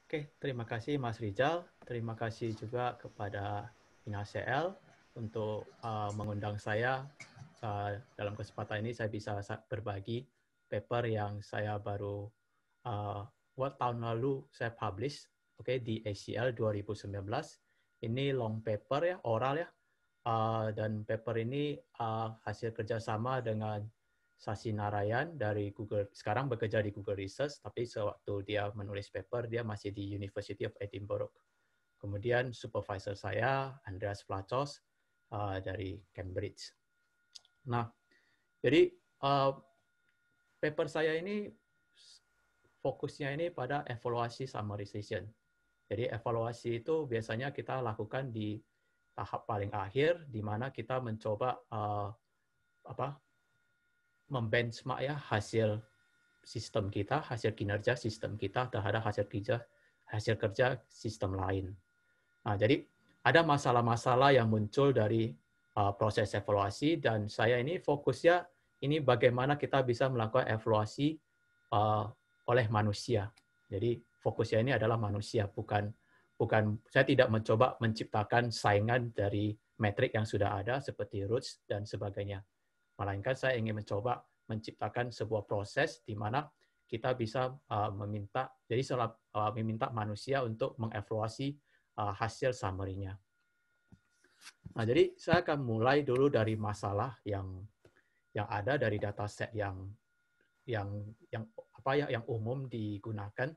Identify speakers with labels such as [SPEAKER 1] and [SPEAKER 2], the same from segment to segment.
[SPEAKER 1] Oke, terima kasih Mas Rizal. Terima kasih juga kepada INACL untuk mengundang saya. Dalam kesempatan ini saya bisa berbagi paper yang saya baru tahun lalu saya publish, di ACL 2019. Ini long paper ya, oral ya. Dan paper ini hasil kerjasama dengan Sasi Narayan dari Google, sekarang bekerja di Google Research, tapi sewaktu dia menulis paper, dia masih di University of Edinburgh. Kemudian supervisor saya, Andreas Vlachos, dari Cambridge. Nah, jadi paper saya ini fokusnya ini pada evaluasi summarization. Jadi evaluasi itu biasanya kita lakukan di tahap paling akhir, di mana kita mencoba membenchmark ya hasil sistem kita, hasil kinerja sistem kita terhadap hasil kerja sistem lain. Nah, jadi ada masalah-masalah yang muncul dari proses evaluasi, dan saya ini fokusnya ini bagaimana kita bisa melakukan evaluasi oleh manusia. Jadi fokusnya ini adalah manusia, bukan saya tidak mencoba menciptakan saingan dari metrik yang sudah ada seperti roots dan sebagainya. Melainkan saya ingin mencoba menciptakan sebuah proses di mana kita bisa meminta manusia untuk mengevaluasi hasil summary-nya. Nah, jadi saya akan mulai dulu dari masalah yang ada dari dataset yang yang umum digunakan.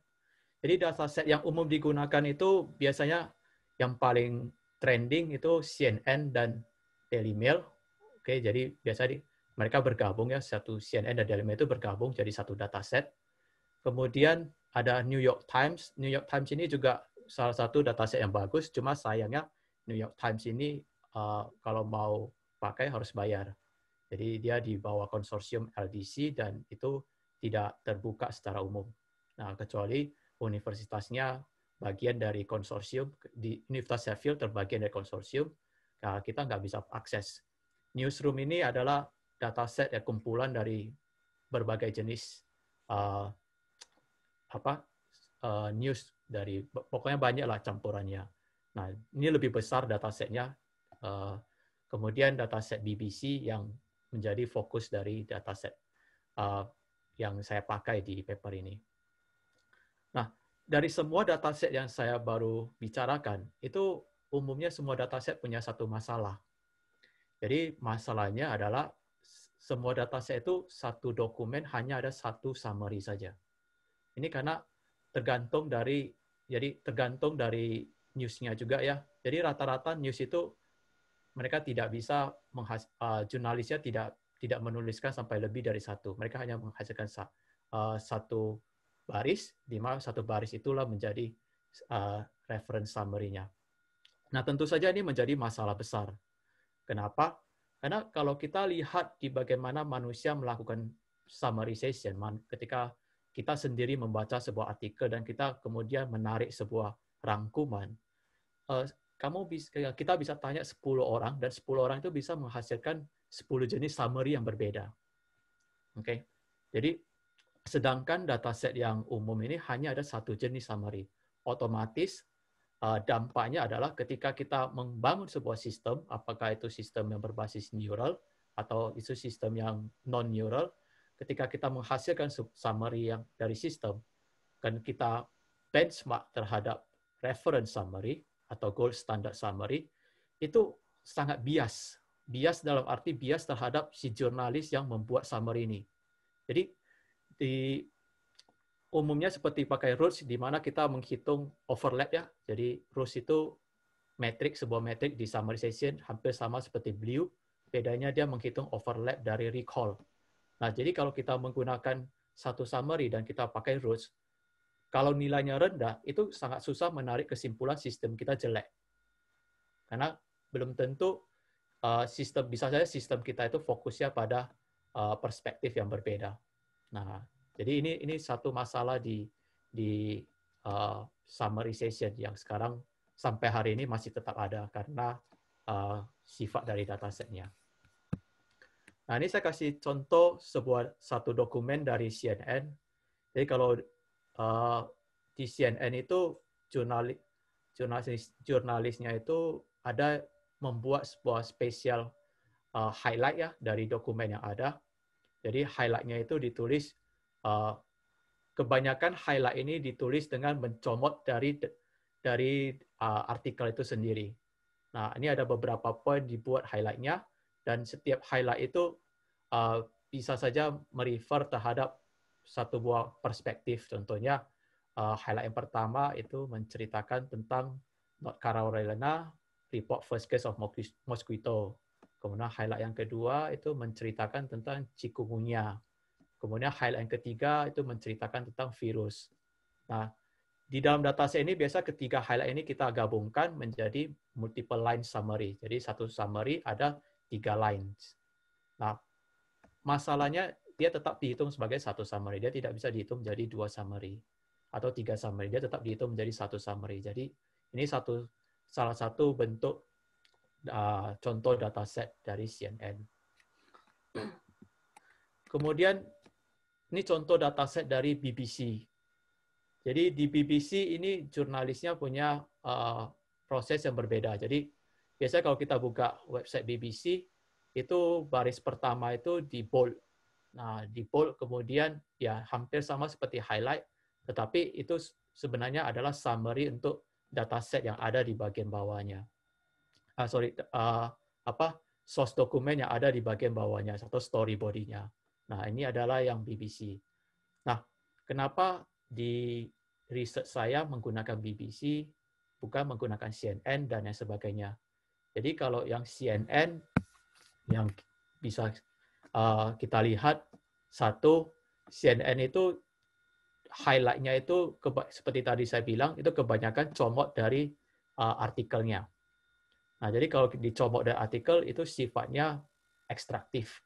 [SPEAKER 1] Jadi dataset yang umum digunakan itu biasanya yang paling trending itu CNN dan Daily Mail. Oke, jadi biasanya mereka bergabung ya, satu CNN dan Daily Mail itu bergabung jadi satu dataset. Kemudian ada New York Times. New York Times ini juga salah satu dataset yang bagus, cuma sayangnya New York Times ini kalau mau pakai harus bayar. Jadi dia di bawah konsorsium LDC dan itu tidak terbuka secara umum. Nah, kecuali universitasnya bagian dari konsorsium, di Universitas Sheffield terbagian dari konsorsium, kita nggak bisa akses. Newsroom ini adalah dataset ya, kumpulan dari berbagai jenis uh, news dari pokoknya banyak lah campurannya. Nah, ini lebih besar datasetnya. Kemudian dataset BBC yang menjadi fokus dari dataset yang saya pakai di paper ini. Nah, dari semua dataset yang saya baru bicarakan, itu umumnya semua dataset punya satu masalah. Jadi masalahnya adalah semua dataset itu satu dokumen hanya ada satu summary saja. Ini karena tergantung dari news-nya juga ya. Jadi rata-rata news itu mereka tidak bisa jurnalisnya tidak menuliskan sampai lebih dari satu. Mereka hanya menghasilkan satu baris, di mana satu baris itulah menjadi reference summary-nya. Nah, tentu saja ini menjadi masalah besar. Kenapa? Karena kalau kita lihat di bagaimana manusia melakukan summarization, ketika kita sendiri membaca sebuah artikel dan kita kemudian menarik sebuah rangkuman, kita bisa tanya 10 orang dan 10 orang itu bisa menghasilkan 10 jenis summary yang berbeda. Oke. Jadi sedangkan dataset yang umum ini hanya ada satu jenis summary. Otomatis dampaknya adalah ketika kita membangun sebuah sistem, apakah itu sistem yang berbasis neural atau itu sistem yang non-neural, ketika kita menghasilkan summary yang dari sistem, dan kita benchmark terhadap reference summary atau gold standard summary, itu sangat bias. Bias dalam arti bias terhadap si jurnalis yang membuat summary ini. Jadi di umumnya seperti pakai roots, di mana kita menghitung overlap ya. Jadi roots itu sebuah metrik di summarization hampir sama seperti BLEU. Bedanya dia menghitung overlap dari recall. Nah, jadi kalau kita menggunakan satu summary dan kita pakai roots, kalau nilainya rendah, itu sangat susah menarik kesimpulan sistem kita jelek. Karena belum tentu bisa saja sistem kita itu fokusnya pada perspektif yang berbeda. Nah, jadi ini satu masalah di summarization yang sekarang sampai hari ini masih tetap ada karena sifat dari datasetnya. Nah, ini saya kasih contoh satu dokumen dari CNN. Jadi kalau di CNN itu jurnalisnya itu ada membuat sebuah spesial highlight ya dari dokumen yang ada. Jadi highlight-nya itu ditulis, kebanyakan highlight ini ditulis dengan mencomot dari artikel itu sendiri. Nah, ini ada beberapa poin dibuat highlight-nya, dan setiap highlight itu bisa saja merefer terhadap satu buah perspektif. Contohnya, highlight yang pertama itu menceritakan tentang North Carolina report first case of mosquito. Kemudian highlight yang kedua itu menceritakan tentang chikungunya. Kemudian highlight yang ketiga itu menceritakan tentang virus. Nah, di dalam dataset ini biasa ketiga highlight ini kita gabungkan menjadi multiple line summary. Jadi satu summary ada 3 lines. Nah, masalahnya dia tetap dihitung sebagai satu summary. Dia tidak bisa dihitung menjadi 2 summary atau 3 summary. Dia tetap dihitung menjadi satu summary. Jadi ini salah satu bentuk contoh dataset dari CNN. Kemudian ini contoh dataset dari BBC. Jadi di BBC ini jurnalisnya punya proses yang berbeda. Jadi biasanya kalau kita buka website BBC, itu baris pertama itu di bold. Nah, di bold kemudian ya hampir sama seperti highlight, tetapi itu sebenarnya adalah summary untuk dataset yang ada di bagian bawahnya. Source dokumen yang ada di bagian bawahnya atau story body-nya. Nah, ini adalah yang BBC. Nah, kenapa di research saya menggunakan BBC, bukan menggunakan CNN dan yang sebagainya. Jadi kalau yang CNN, yang bisa kita lihat, satu, CNN itu highlight-nya itu, seperti tadi saya bilang, itu kebanyakan comot dari artikelnya. Nah, jadi kalau dicomot dari artikel, itu sifatnya ekstraktif.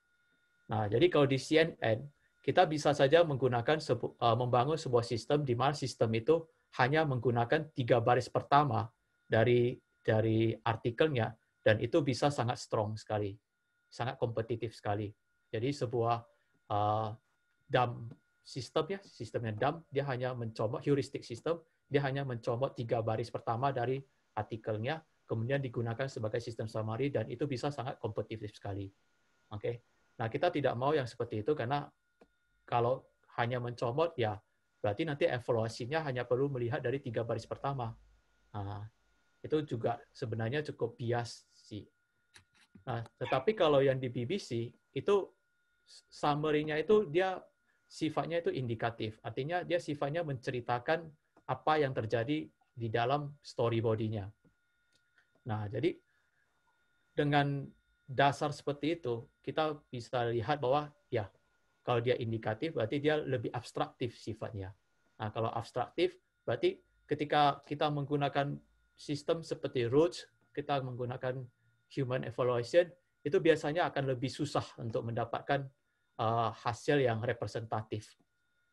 [SPEAKER 1] Nah, jadi kalau di CNN, kita bisa saja membangun sebuah sistem di mana sistem itu hanya menggunakan 3 baris pertama dari artikelnya, dan itu bisa sangat strong sekali, sangat kompetitif sekali. Jadi sebuah dump sistemnya dump, dia hanya mencomot heuristic system, dia hanya mencomot 3 baris pertama dari artikelnya, kemudian digunakan sebagai sistem summary, dan itu bisa sangat kompetitif sekali. Oke. Nah, kita tidak mau yang seperti itu, karena kalau hanya mencomot, ya berarti nanti evaluasinya hanya perlu melihat dari 3 baris pertama. Nah, itu juga sebenarnya cukup bias sih. Nah, tetapi kalau yang di BBC, itu summary-nya itu dia sifatnya itu indikatif. Artinya dia sifatnya menceritakan apa yang terjadi di dalam story body-nya. Nah, jadi dengan dasar seperti itu, kita bisa lihat bahwa ya, kalau dia indikatif, berarti dia lebih abstraktif sifatnya. Nah, kalau abstraktif, berarti ketika kita menggunakan sistem seperti Rhodes, kita menggunakan human evaluation, itu biasanya akan lebih susah untuk mendapatkan hasil yang representatif.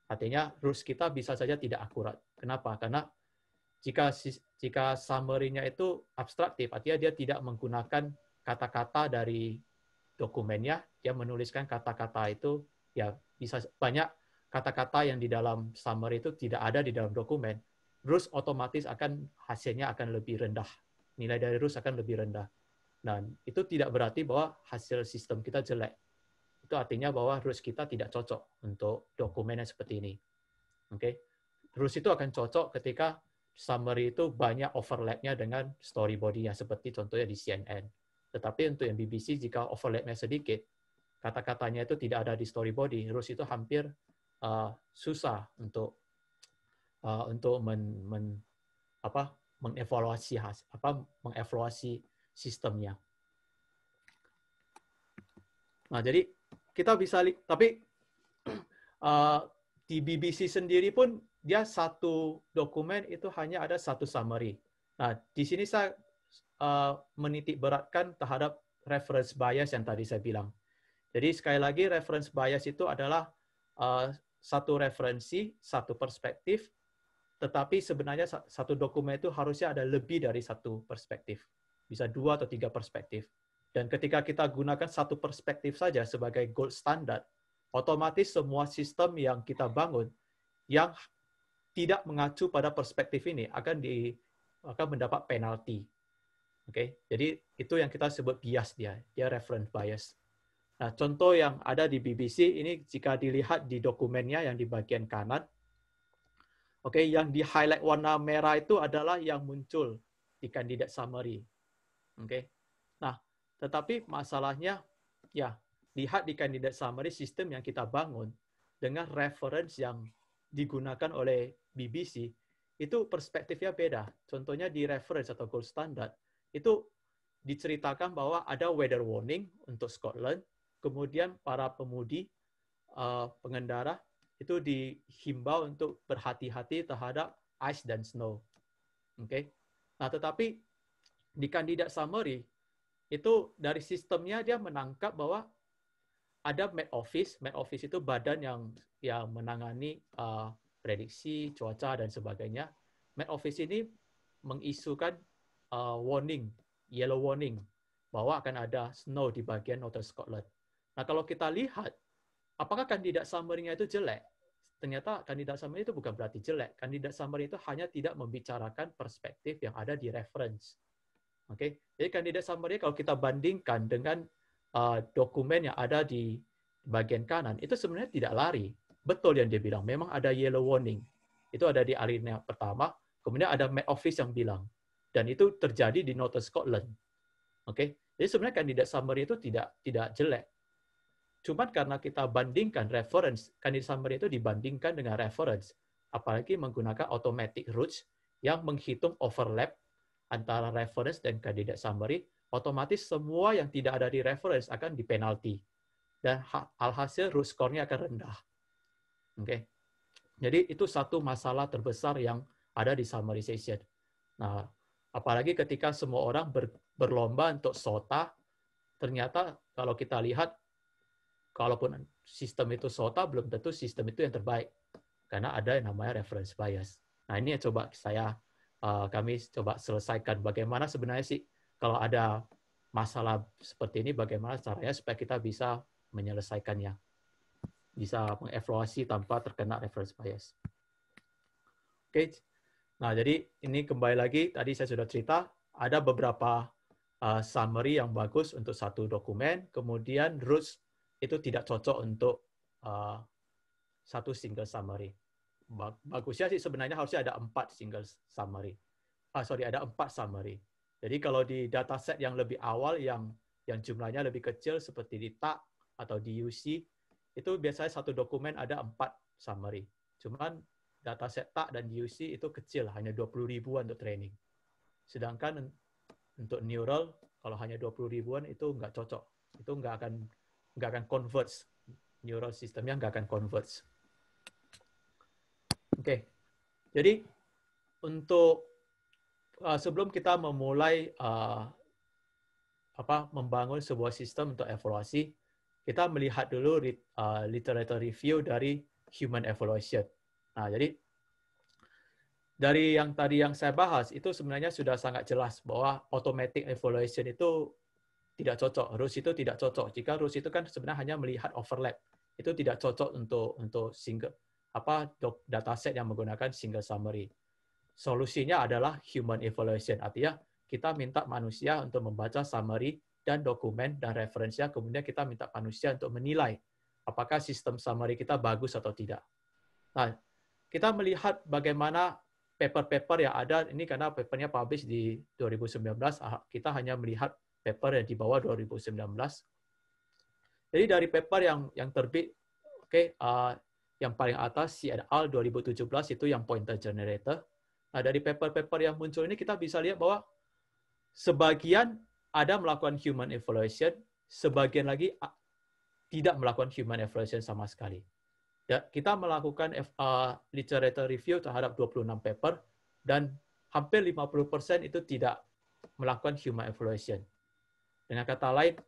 [SPEAKER 1] Artinya, Rhodes kita bisa saja tidak akurat. Kenapa? Karena jika summary-nya itu abstraktif, artinya dia tidak menggunakan kata-kata dari dokumennya, dia menuliskan kata-kata itu, ya bisa banyak kata-kata yang di dalam summary itu tidak ada di dalam dokumen, terus otomatis hasilnya akan lebih rendah. Nilai dari Rus akan lebih rendah. Dan itu tidak berarti bahwa hasil sistem kita jelek. Itu artinya bahwa Rus kita tidak cocok untuk dokumen yang seperti ini. Oke. Rus itu akan cocok ketika summary itu banyak overlap-nya dengan story body-nya, seperti contohnya di CNN. Tetapi untuk yang BBC, jika overlap-nya sedikit, kata-katanya itu tidak ada di story body, terus itu hampir susah untuk mengevaluasi sistemnya. Nah, jadi kita bisa tapi di BBC sendiri pun dia satu dokumen itu hanya ada satu summary. Nah, di sini saya menitik beratkan terhadap reference bias yang tadi saya bilang. Jadi sekali lagi, reference bias itu adalah satu referensi, satu perspektif, tetapi sebenarnya satu dokumen itu harusnya ada lebih dari satu perspektif. Bisa 2 atau 3 perspektif. Dan ketika kita gunakan satu perspektif saja sebagai gold standard, otomatis semua sistem yang kita bangun, yang tidak mengacu pada perspektif ini akan mendapat penalti. Oke, jadi itu yang kita sebut bias dia reference bias. Nah, contoh yang ada di BBC ini jika dilihat di dokumennya yang di bagian kanan, oke, yang di highlight warna merah itu adalah yang muncul di candidate summary. Oke. Nah, tetapi masalahnya ya, lihat di candidate summary sistem yang kita bangun dengan reference yang digunakan oleh BBC itu perspektifnya beda. Contohnya di reference atau gold standard itu diceritakan bahwa ada weather warning untuk Scotland, kemudian para pemudi pengendara itu dihimbau untuk berhati-hati terhadap ice dan snow. Oke. Nah, tetapi di kandidat summary itu dari sistemnya dia menangkap bahwa ada Met Office. Met Office itu badan yang menangani prediksi cuaca dan sebagainya. Met Office ini mengisukan warning, yellow warning, bahwa akan ada snow di bagian Northern Scotland. Nah, kalau kita lihat, apakah kandidat summary-nya itu jelek? Ternyata kandidat summary itu bukan berarti jelek. Kandidat summary itu hanya tidak membicarakan perspektif yang ada di reference. Oke, jadi kandidat summary kalau kita bandingkan dengan dokumen yang ada di bagian kanan, itu sebenarnya tidak lari. Betul yang dia bilang, memang ada yellow warning. Itu ada di alinea pertama, kemudian ada Met Office yang bilang. Dan itu terjadi di Northern Scotland. Oke, jadi sebenarnya kandidat summary itu tidak jelek. Cuman karena kita bandingkan reference, kandidat summary itu dibandingkan dengan reference, apalagi menggunakan automatic routes yang menghitung overlap antara reference dan kandidat summary, otomatis semua yang tidak ada di reference akan dipenalti. Dan alhasil root score-nya akan rendah. Oke. Jadi itu satu masalah terbesar yang ada di summarization. Nah, apalagi ketika semua orang berlomba untuk SOTA, ternyata kalau kita lihat, kalaupun sistem itu SOTA, belum tentu sistem itu yang terbaik. Karena ada yang namanya reference bias. Nah, ini yang coba kami coba selesaikan. Bagaimana sebenarnya sih kalau ada masalah seperti ini, bagaimana caranya supaya kita bisa menyelesaikannya, bisa mengevaluasi tanpa terkena reference bias. Oke, nah jadi ini kembali lagi tadi saya sudah cerita ada beberapa summary yang bagus untuk satu dokumen, kemudian roots itu tidak cocok untuk satu single summary. Bagusnya sih sebenarnya harusnya ada 4 single summary. Ada 4 summary. Jadi kalau di dataset yang lebih awal yang jumlahnya lebih kecil seperti di TAK atau di UC, itu biasanya satu dokumen ada 4 summary. Cuman dataset TAK dan UC itu kecil, hanya 20 ribuan untuk training. Sedangkan untuk neural, kalau hanya 20 ribuan itu nggak cocok. Itu nggak akan converge. Neural sistemnya nggak akan converge. Oke, jadi untuk sebelum kita memulai membangun sebuah sistem untuk evaluasi, kita melihat dulu literature review dari human evaluation. Nah, jadi dari yang tadi yang saya bahas itu sebenarnya sudah sangat jelas bahwa automatic evaluation itu tidak cocok. RUS itu tidak cocok. Jika RUS itu kan sebenarnya hanya melihat overlap. Itu tidak cocok untuk single dataset yang menggunakan single summary. Solusinya adalah human evaluation. Artinya kita minta manusia untuk membaca summary dan dokumen dan referensinya, kemudian kita minta manusia untuk menilai apakah sistem summary kita bagus atau tidak. Nah, kita melihat bagaimana paper-paper yang ada, ini karena papernya publish di 2019, kita hanya melihat paper yang di bawah 2019. Jadi dari paper yang terbit, yang paling atas C et al. 2017 itu yang pointer generator. Nah, dari paper-paper yang muncul ini kita bisa lihat bahwa sebagian ada melakukan human evaluation, sebagian lagi tidak melakukan human evaluation sama sekali. Ya, kita melakukan literature review terhadap 26 paper dan hampir 50% itu tidak melakukan human evaluation. Dengan kata lain,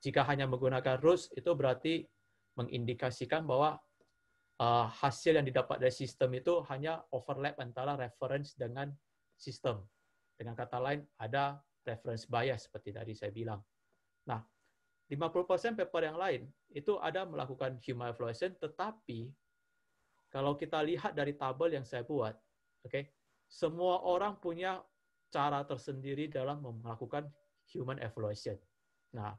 [SPEAKER 1] jika hanya menggunakan rules, itu berarti mengindikasikan bahwa hasil yang didapat dari sistem itu hanya overlap antara reference dengan sistem. Dengan kata lain, ada reference bias seperti tadi saya bilang. Nah, 50% paper yang lain itu ada melakukan human evaluation, tetapi kalau kita lihat dari tabel yang saya buat, semua orang punya cara tersendiri dalam melakukan human evaluation. Nah,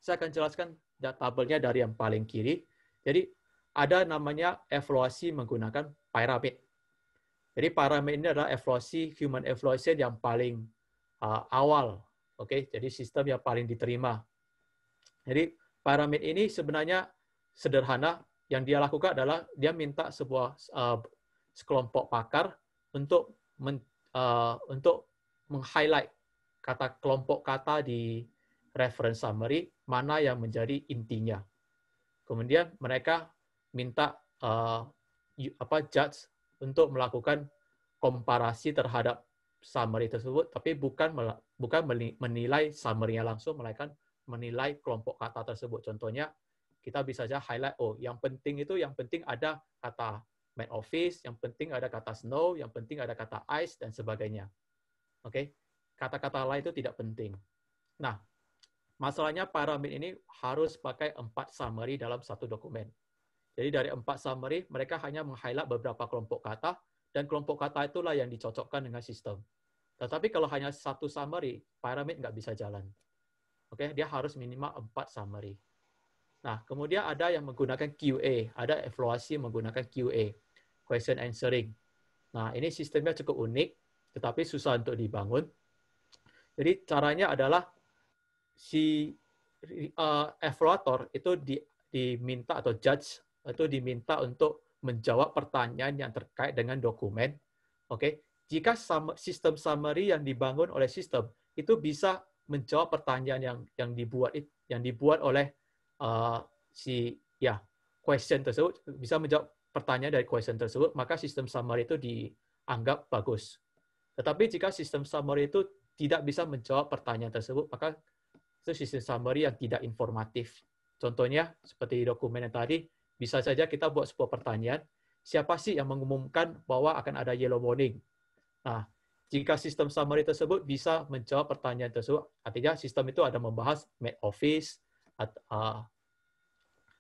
[SPEAKER 1] saya akan jelaskan tabelnya dari yang paling kiri. Jadi, ada namanya evaluasi menggunakan pyramid. Jadi, pyramid ini adalah evaluasi human evaluation yang paling awal. Jadi sistem yang paling diterima. Jadi, pyramid ini sebenarnya sederhana. Yang dia lakukan adalah dia minta sebuah sekelompok pakar untuk meng-highlight kelompok kata di reference summary mana yang menjadi intinya. Kemudian mereka minta judge untuk melakukan komparasi terhadap summary tersebut, tapi bukan menilai summary-nya langsung, melainkan menilai kelompok kata tersebut. Contohnya, kita bisa saja highlight, yang penting ada kata main office, yang penting ada kata snow, yang penting ada kata ice, dan sebagainya. Kata-kata lain itu tidak penting. Nah, masalahnya pyramid ini harus pakai 4 summary dalam satu dokumen. Jadi dari 4 summary, mereka hanya meng-highlight beberapa kelompok kata, dan kelompok kata itulah yang dicocokkan dengan sistem. Tetapi kalau hanya satu summary, pyramid nggak bisa jalan. Dia harus minimal 4 summary. Nah, kemudian ada yang menggunakan QA, ada evaluasi menggunakan QA, question answering. Nah, ini sistemnya cukup unik, tetapi susah untuk dibangun. Jadi caranya adalah si evaluator itu diminta, atau judge itu diminta untuk menjawab pertanyaan yang terkait dengan dokumen. Jika sistem summary yang dibangun oleh sistem itu bisa menjawab pertanyaan yang dibuat oleh question tersebut, bisa menjawab pertanyaan dari question tersebut, maka sistem summary itu dianggap bagus. Tetapi jika sistem summary itu tidak bisa menjawab pertanyaan tersebut, maka itu sistem summary yang tidak informatif. Contohnya, seperti dokumen yang tadi, bisa saja kita buat sebuah pertanyaan, siapa sih yang mengumumkan bahwa akan ada yellow warning? Nah, jika sistem summary tersebut bisa menjawab pertanyaan tersebut, artinya sistem itu ada membahas Met Office,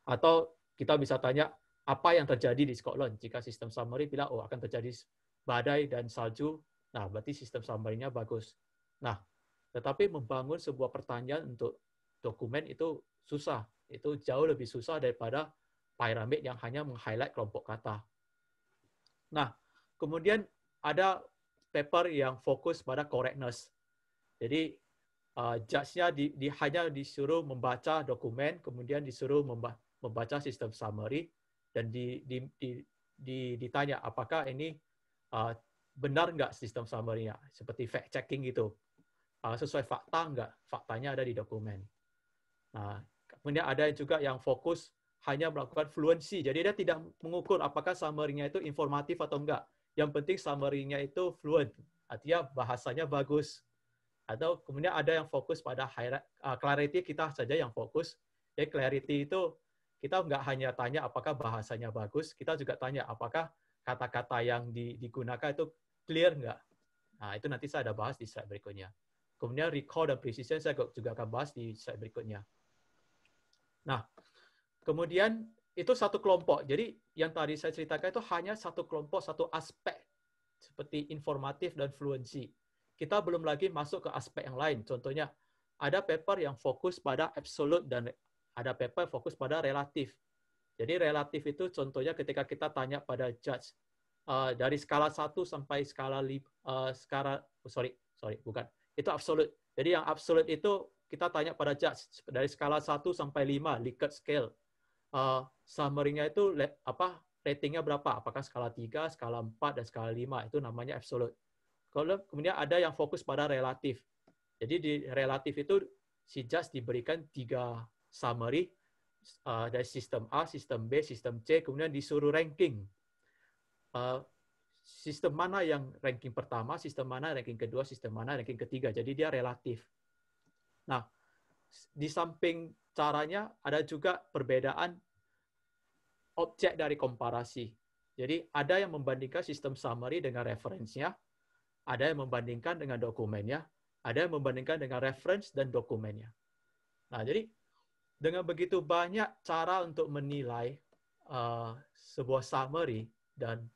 [SPEAKER 1] atau kita bisa tanya, apa yang terjadi di Scotland? Jika sistem summary bilang, akan terjadi badai dan salju, nah berarti sistem summary-nya bagus. Nah, tetapi membangun sebuah pertanyaan untuk dokumen itu susah. Itu jauh lebih susah daripada pyramid yang hanya meng-highlight kelompok kata. Nah, kemudian ada paper yang fokus pada correctness. Jadi, judge-nya hanya disuruh membaca dokumen, kemudian disuruh membaca sistem summary, dan ditanya apakah ini benar nggak sistem summary-nya, seperti fact-checking gitu. Sesuai fakta nggak? Faktanya ada di dokumen. Nah, kemudian ada juga yang fokus hanya melakukan fluency. Jadi dia tidak mengukur apakah summary-nya itu informatif atau enggak. Yang penting summary-nya itu fluent, artinya bahasanya bagus. Atau kemudian ada yang fokus pada clarity, kita saja yang fokus. Jadi clarity itu kita nggak hanya tanya apakah bahasanya bagus, kita juga tanya apakah kata-kata yang digunakan itu clear nggak. Nah, itu nanti saya ada bahas di slide berikutnya. Kemudian recall dan precision saya juga akan bahas di slide berikutnya. Nah, kemudian itu satu kelompok. Jadi yang tadi saya ceritakan itu hanya satu kelompok, satu aspek seperti informatif dan fluency. Kita belum lagi masuk ke aspek yang lain. Contohnya, ada paper yang fokus pada absolute dan ada paper fokus pada relatif. Jadi relatif itu contohnya ketika kita tanya pada judge, dari skala 1 sampai skala bukan. Itu absolute. Jadi yang absolute itu kita tanya pada judge dari skala 1 sampai 5, Likert scale. Summary-nya itu ratingnya berapa? Apakah skala 3, skala 4, dan skala 5? Itu namanya absolute. Kemudian ada yang fokus pada relatif. Jadi di relatif itu si judge diberikan 3 summary dari sistem A, sistem B, sistem C, kemudian disuruh ranking. Sistem mana yang ranking pertama, sistem mana ranking kedua, sistem mana ranking ketiga. Jadi dia relatif. Nah, di samping caranya ada juga perbedaan objek dari komparasi. Jadi ada yang membandingkan sistem summary dengan referensinya, ada yang membandingkan dengan dokumennya, ada yang membandingkan dengan reference dan dokumennya. Nah, jadi dengan begitu banyak cara untuk menilai sebuah summary dan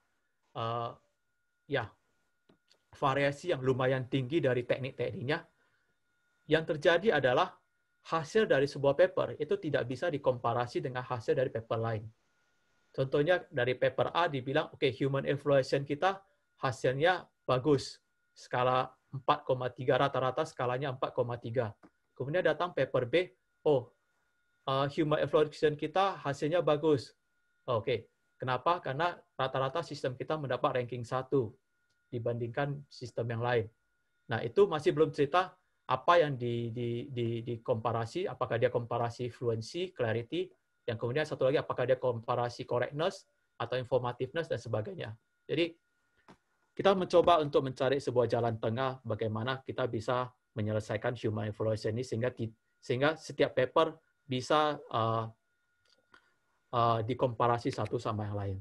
[SPEAKER 1] ya variasi yang lumayan tinggi dari teknik-tekniknya, yang terjadi adalah hasil dari sebuah paper itu tidak bisa dikomparasi dengan hasil dari paper lain. Contohnya dari paper A dibilang, oke, human evaluation kita hasilnya bagus, skala 4,3, rata-rata skalanya 4,3. Kemudian datang paper B, human evaluation kita hasilnya bagus. Oke, kenapa? Karena rata-rata sistem kita mendapat ranking 1 dibandingkan sistem yang lain. Nah, itu masih belum cerita apa yang dikomparasi, apakah dia komparasi fluency, clarity, yang kemudian satu lagi apakah dia komparasi correctness atau informativeness dan sebagainya. Jadi kita mencoba untuk mencari sebuah jalan tengah bagaimana kita bisa menyelesaikan human evaluation ini sehingga setiap paper bisa dikomparasi satu sama yang lain.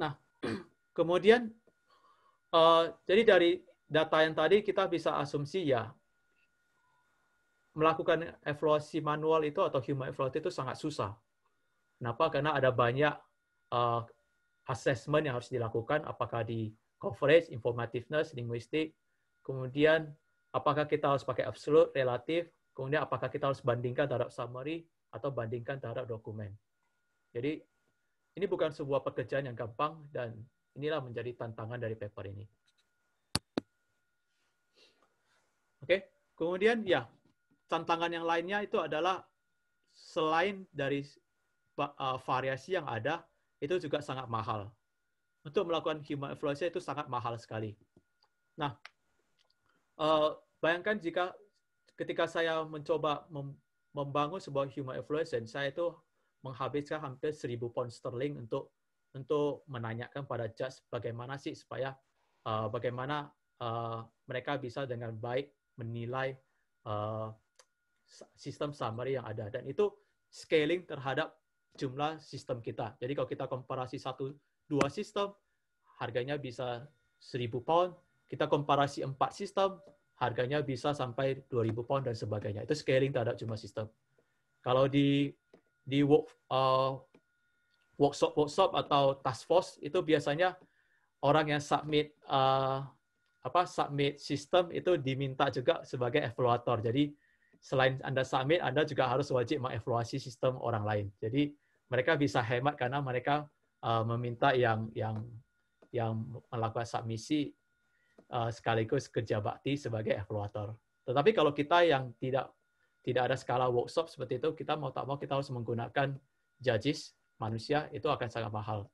[SPEAKER 1] Nah, kemudian jadi dari data yang tadi kita bisa asumsi ya melakukan evaluasi manual itu atau human evaluation itu sangat susah. Kenapa? Karena ada banyak assessment yang harus dilakukan, apakah di coverage, informativeness, linguistik, kemudian apakah kita harus pakai absolute, relatif, kemudian apakah kita harus bandingkan terhadap summary atau bandingkan terhadap dokumen. Jadi ini bukan sebuah pekerjaan yang gampang dan inilah menjadi tantangan dari paper ini. Oke, kemudian ya tantangan yang lainnya itu adalah selain dari variasi yang ada, itu juga sangat mahal. Untuk melakukan human evaluation itu sangat mahal sekali. Nah, bayangkan jika ketika saya mencoba membangun sebuah human evaluation, saya itu menghabiskan hampir 1.000 pound sterling untuk menanyakan pada judge bagaimana sih supaya bagaimana mereka bisa dengan baik menilai sistem summary yang ada. Dan itu scaling terhadap jumlah sistem kita. Jadi kalau kita komparasi 1-2 sistem, harganya bisa 1.000 pound. Kita komparasi 4 sistem, harganya bisa sampai 2.000 pound dan sebagainya. Itu scaling terhadap jumlah sistem. Kalau di workshop atau task force itu biasanya orang yang submit sistem itu diminta juga sebagai evaluator. Jadi selain Anda submit, Anda juga harus wajib mengevaluasi sistem orang lain. Jadi mereka bisa hemat karena mereka meminta yang melakukan submisi sekaligus kerja bakti sebagai evaluator. Tetapi kalau kita yang tidak ada skala workshop seperti itu, kita mau tak mau kita harus menggunakan judges manusia, itu akan sangat mahal.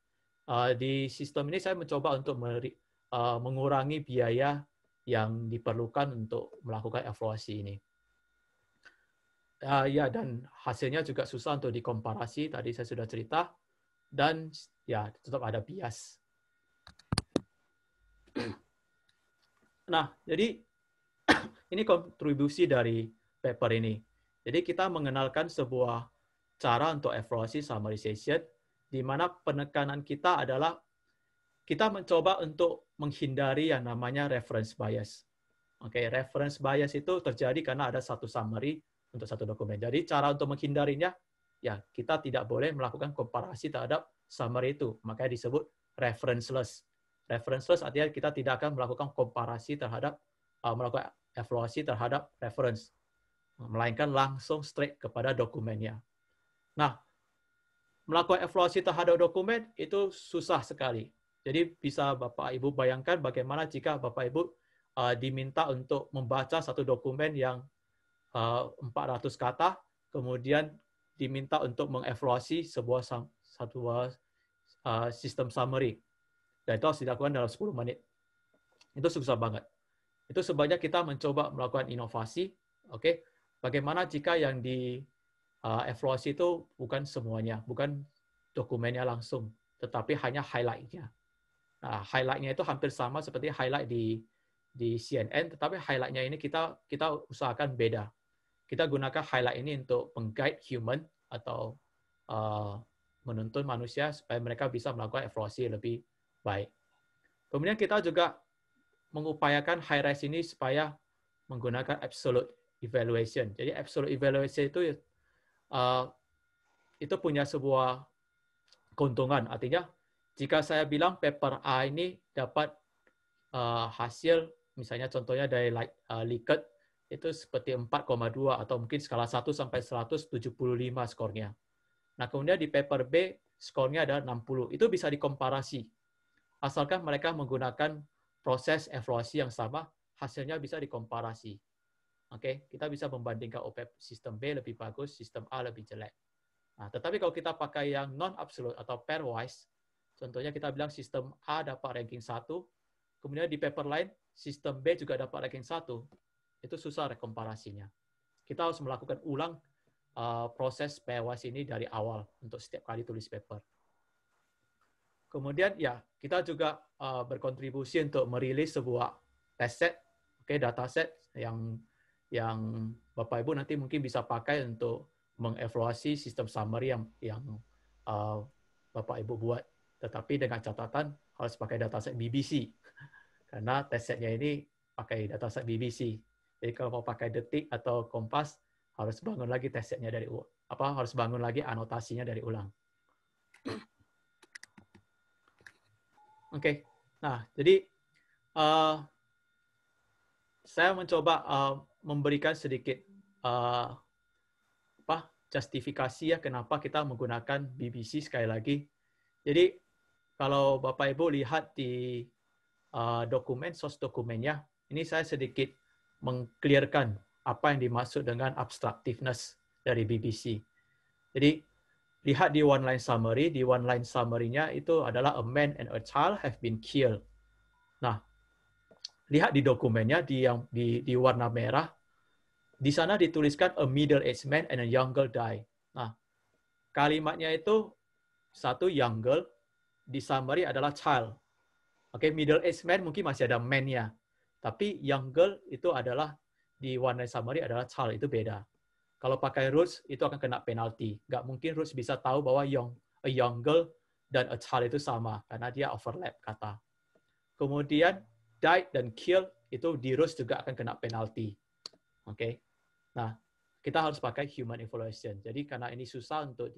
[SPEAKER 1] Di sistem ini saya mencoba untuk mengurangi biaya yang diperlukan untuk melakukan evaluasi ini. Ya, dan hasilnya juga susah untuk dikomparasi, tadi saya sudah cerita, dan ya tetap ada bias. Nah, jadi ini kontribusi dari paper ini. Jadi kita mengenalkan sebuah cara untuk evaluasi summarization, di mana penekanan kita adalah kita mencoba untuk menghindari yang namanya reference bias. Oke, reference bias itu terjadi karena ada satu summary untuk satu dokumen. Jadi cara untuk menghindarinya, ya kita tidak boleh melakukan komparasi terhadap summary itu. Makanya disebut referenceless. Referenceless artinya kita tidak akan melakukan komparasi terhadap melakukan evaluasi terhadap reference, melainkan langsung straight kepada dokumennya. Nah, melakukan evaluasi terhadap dokumen itu susah sekali. Jadi bisa Bapak Ibu bayangkan bagaimana jika Bapak Ibu diminta untuk membaca satu dokumen yang 400 kata, kemudian diminta untuk mengevaluasi sebuah sistem summary. Dan itu harus dilakukan dalam 10 menit. Itu susah banget. Itu sebabnya kita mencoba melakukan inovasi. Oke, bagaimana jika yang di evaluasi itu bukan semuanya, bukan dokumennya langsung, tetapi hanya highlight-nya. Nah, highlight-nya itu hampir sama seperti highlight di CNN, tetapi highlight-nya ini kita usahakan beda. Kita gunakan highlight ini untuk meng-guide human atau menuntun manusia supaya mereka bisa melakukan evaluasi lebih baik. Kemudian kita juga mengupayakan high-res ini supaya menggunakan absolute evaluation. Jadi absolute evaluation itu itu punya sebuah keuntungan. Artinya, jika saya bilang paper A ini dapat hasil, misalnya contohnya dari Likert, itu seperti 4,2 atau mungkin skala 1 sampai 175 skornya. Nah, kemudian di paper B, skornya ada 60. Itu bisa dikomparasi. Asalkan mereka menggunakan proses evaluasi yang sama, hasilnya bisa dikomparasi. Oke, kita bisa membandingkan sistem B lebih bagus, sistem A lebih jelek. Nah, tetapi kalau kita pakai yang non-absolute atau pairwise, contohnya kita bilang sistem A dapat ranking 1, kemudian di paper lain, sistem B juga dapat ranking 1, itu susah komparasinya. Kita harus melakukan ulang proses pairwise ini dari awal untuk setiap kali tulis paper. Kemudian ya, kita juga berkontribusi untuk merilis sebuah test set, dataset yang Bapak Ibu nanti mungkin bisa pakai untuk mengevaluasi sistem summary yang Bapak Ibu buat. Tetapi dengan catatan harus pakai dataset BBC. Karena test setnya ini pakai dataset BBC. Jadi kalau mau pakai Detik atau Kompas, harus bangun lagi test setnya dari harus bangun lagi anotasinya dari ulang. Oke. Nah, jadi saya mencoba memberikan sedikit justifikasi ya kenapa kita menggunakan BBC sekali lagi. Jadi kalau Bapak Ibu lihat di dokumen, source dokumennya, ini saya sedikit meng-clearkan apa yang dimaksud dengan obstructiveness dari BBC. Jadi lihat di one line summary, di one line summary-nya itu adalah a man and a child have been killed. Nah, lihat di dokumennya di warna merah, di sana dituliskan a middle-aged man and a young girl die. Nah, kalimatnya itu satu young girl, di summary adalah child. Oke, middle-aged man mungkin masih ada man-nya. Tapi young girl itu adalah di one line summary adalah child, itu beda. Kalau pakai roots itu akan kena penalti. Nggak mungkin roots bisa tahu bahwa a young girl dan a child itu sama karena dia overlap kata. Kemudian died dan kill itu di roots juga akan kena penalti. Oke. Nah, kita harus pakai human evaluation. Jadi karena ini susah untuk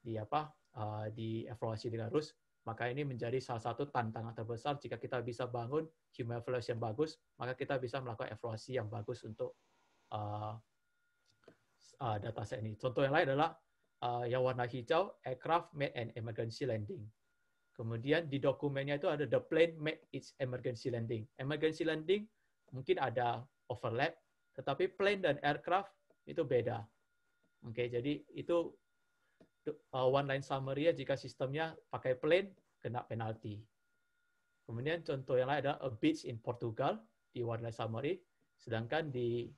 [SPEAKER 1] dievaluasi dengan roots, maka ini menjadi salah satu tantangan terbesar. Jika kita bisa bangun human evaluation bagus, maka kita bisa melakukan evaluasi yang bagus untuk dataset ini. Contoh yang lain adalah yang warna hijau, aircraft made an emergency landing. Kemudian di dokumennya itu ada the plane made its emergency landing. Emergency landing mungkin ada overlap, tetapi plane dan aircraft itu beda. Oke, jadi itu one line summary ya, jika sistemnya pakai plane kena penalti. Kemudian contoh yang lain ada a beach in Portugal di one line summary, sedangkan di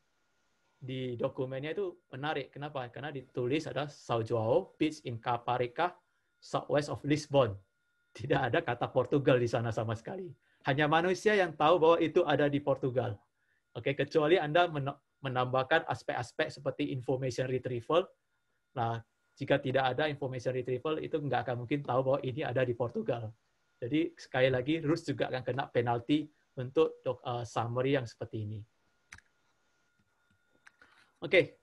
[SPEAKER 1] dokumennya itu menarik. Kenapa? Karena ditulis ada São João Beach in Caparica, southwest of Lisbon. Tidak ada kata Portugal di sana sama sekali. Hanya manusia yang tahu bahwa itu ada di Portugal. Oke, kecuali Anda menambahkan aspek-aspek seperti information retrieval. Nah, jika tidak ada information retrieval, itu nggak akan mungkin tahu bahwa ini ada di Portugal. Jadi, sekali lagi, Rus juga akan kena penalti untuk summary yang seperti ini. Oke,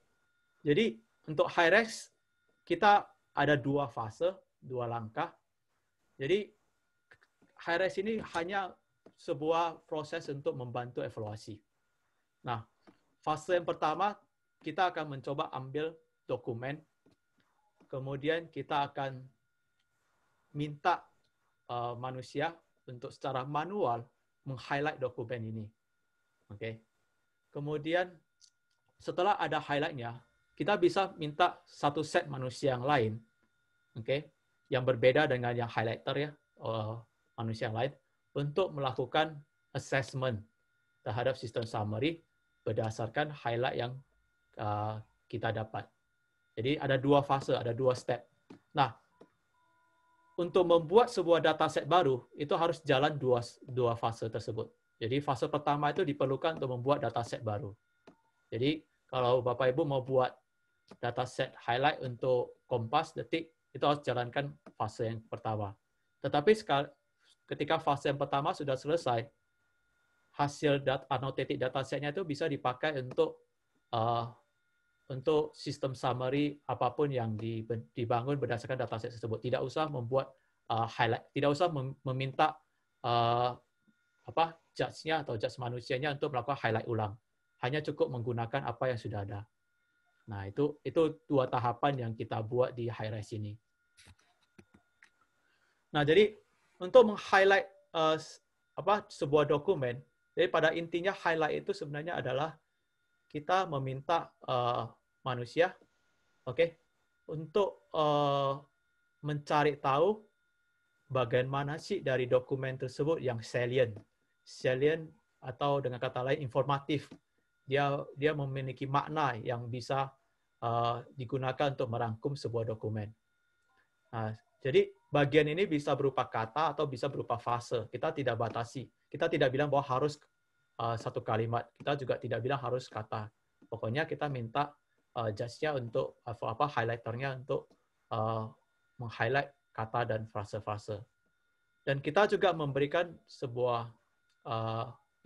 [SPEAKER 1] jadi untuk high-res, kita ada dua fase, dua langkah. Jadi, high-res ini hanya sebuah proses untuk membantu evaluasi. Nah, fase yang pertama, kita akan mencoba ambil dokumen, kemudian kita akan minta manusia untuk secara manual meng-highlight dokumen ini. Oke. Kemudian setelah ada highlight-nya, kita bisa minta satu set manusia yang lain, yang berbeda dengan yang highlighter ya, manusia yang lain, untuk melakukan assessment terhadap sistem summary berdasarkan highlight yang kita dapat. Jadi ada dua fase, ada dua step. Nah, untuk membuat sebuah dataset baru, itu harus jalan dua fase tersebut. Jadi fase pertama itu diperlukan untuk membuat dataset baru. Jadi kalau Bapak Ibu mau buat dataset highlight untuk Kompas, Detik, itu harus jalankan fase yang pertama. Tetapi ketika fase yang pertama sudah selesai, hasil annotated datasetnya itu bisa dipakai untuk untuk sistem summary apapun yang dibangun berdasarkan dataset tersebut. Tidak usah membuat highlight, tidak usah meminta judge-nya atau judge manusianya untuk melakukan highlight ulang. Hanya cukup menggunakan apa yang sudah ada. Nah, itu 2 tahapan yang kita buat di HiRise ini. Nah, jadi untuk meng-highlight sebuah dokumen, jadi pada intinya highlight itu sebenarnya adalah kita meminta manusia, untuk mencari tahu bagian mana sih dari dokumen tersebut yang salient atau dengan kata lain informatif. Dia memiliki makna yang bisa digunakan untuk merangkum sebuah dokumen. Nah, jadi bagian ini bisa berupa kata atau bisa berupa fase. Kita tidak batasi. Kita tidak bilang bahwa harus satu kalimat. Kita juga tidak bilang harus kata. Pokoknya kita minta judge-nya untuk highlighter-nya untuk meng-highlight kata dan frase-frase. Dan kita juga memberikan sebuah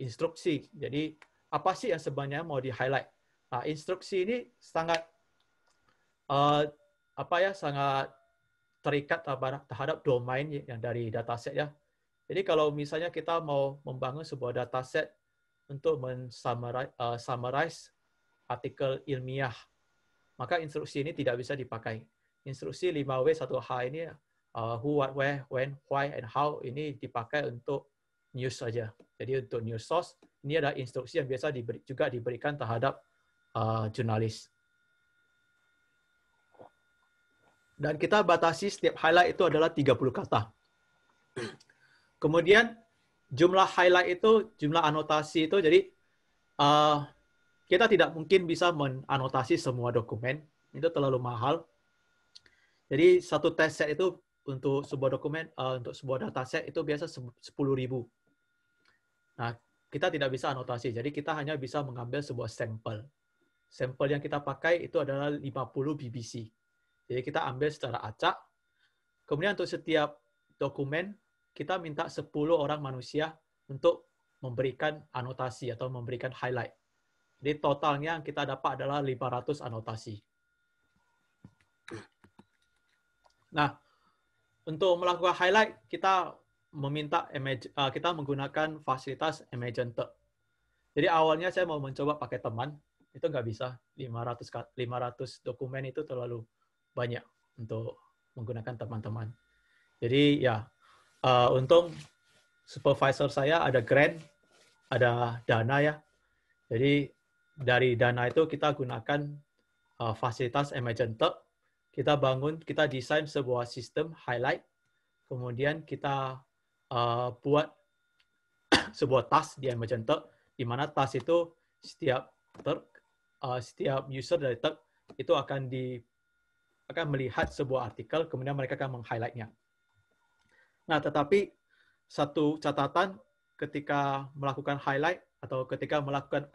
[SPEAKER 1] instruksi. Jadi apa sih yang sebenarnya mau di-highlight? Nah, instruksi ini sangat sangat terikat terhadap domain yang dari dataset ya. Jadi kalau misalnya kita mau membangun sebuah dataset untuk summarize artikel ilmiah, maka instruksi ini tidak bisa dipakai. Instruksi 5W 1H ini who, what, where, when, why, and how ini dipakai untuk news saja. Jadi untuk news source, ini adalah instruksi yang biasa juga diberikan terhadap jurnalis. Dan kita batasi setiap highlight itu adalah 30 kata. Kemudian jumlah highlight itu, jumlah anotasi itu, jadi kita tidak mungkin bisa menganotasi semua dokumen. Itu terlalu mahal. Jadi satu test set itu untuk sebuah dokumen, untuk sebuah dataset itu biasa 10.000. Nah, kita tidak bisa anotasi. Jadi kita hanya bisa mengambil sebuah sampel. Sampel yang kita pakai itu adalah 50 BBC. Jadi kita ambil secara acak. Kemudian untuk setiap dokumen, kita minta 10 orang manusia untuk memberikan anotasi atau memberikan highlight. Jadi totalnya yang kita dapat adalah 500 anotasi. Nah, untuk melakukan highlight, kita menggunakan fasilitas Imagenture. Jadi awalnya saya mau mencoba pakai teman, itu nggak bisa. 500 dokumen itu terlalu banyak untuk menggunakan teman-teman. Jadi ya, untung supervisor saya ada grant, ada dana ya. Jadi dari dana itu kita gunakan fasilitas Imagenture. Kita desain sebuah sistem highlight. Kemudian kita buat sebuah task di Imagenture, di mana task itu setiap user dari Turk itu akan melihat sebuah artikel, kemudian mereka akan meng-highlight-nya. Nah, tetapi satu catatan ketika melakukan highlight atau ketika melakukan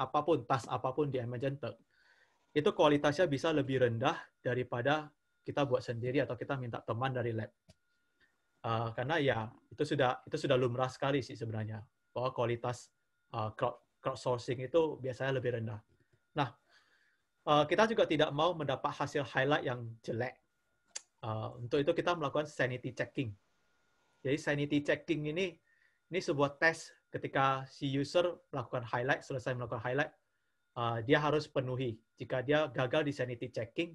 [SPEAKER 1] task apapun di Imagenture, itu kualitasnya bisa lebih rendah daripada kita buat sendiri atau kita minta teman dari lab. Karena ya itu sudah lumrah sekali sih sebenarnya, bahwa kualitas crowdsourcing itu biasanya lebih rendah. Nah, kita juga tidak mau mendapat hasil highlight yang jelek. Untuk itu kita melakukan sanity checking. Jadi sanity checking ini sebuah tes ketika si user selesai melakukan highlight, dia harus penuhi. Jika dia gagal di sanity checking,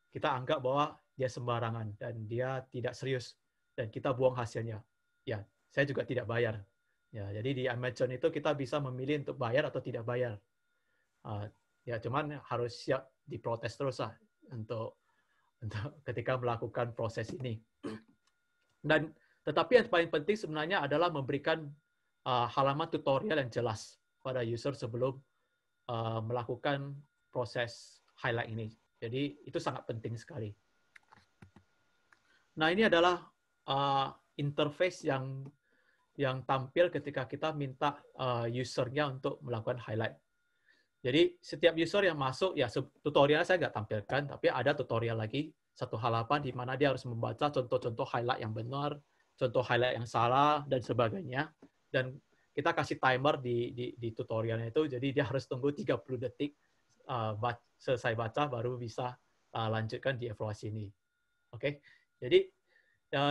[SPEAKER 1] kita anggap bahwa dia sembarangan dan dia tidak serius dan kita buang hasilnya. Ya, saya juga tidak bayar. Ya, jadi di Amazon itu kita bisa memilih untuk bayar atau tidak bayar. Ya, cuman harus siap diprotes terus lah untuk ketika melakukan proses ini. Dan tetapi yang paling penting sebenarnya adalah memberikan halaman tutorial yang jelas pada user sebelum melakukan proses highlight ini. Jadi itu sangat penting sekali. Nah, ini adalah interface yang tampil ketika kita minta usernya untuk melakukan highlight. Jadi setiap user yang masuk, ya tutorialnya saya nggak tampilkan, tapi ada tutorial lagi, satu halaman di mana dia harus membaca contoh-contoh highlight yang benar, contoh highlight yang salah, dan sebagainya. Dan kita kasih timer di tutorialnya itu, jadi dia harus tunggu 30 detik selesai baca baru bisa lanjutkan di evaluasi ini. Oke, jadi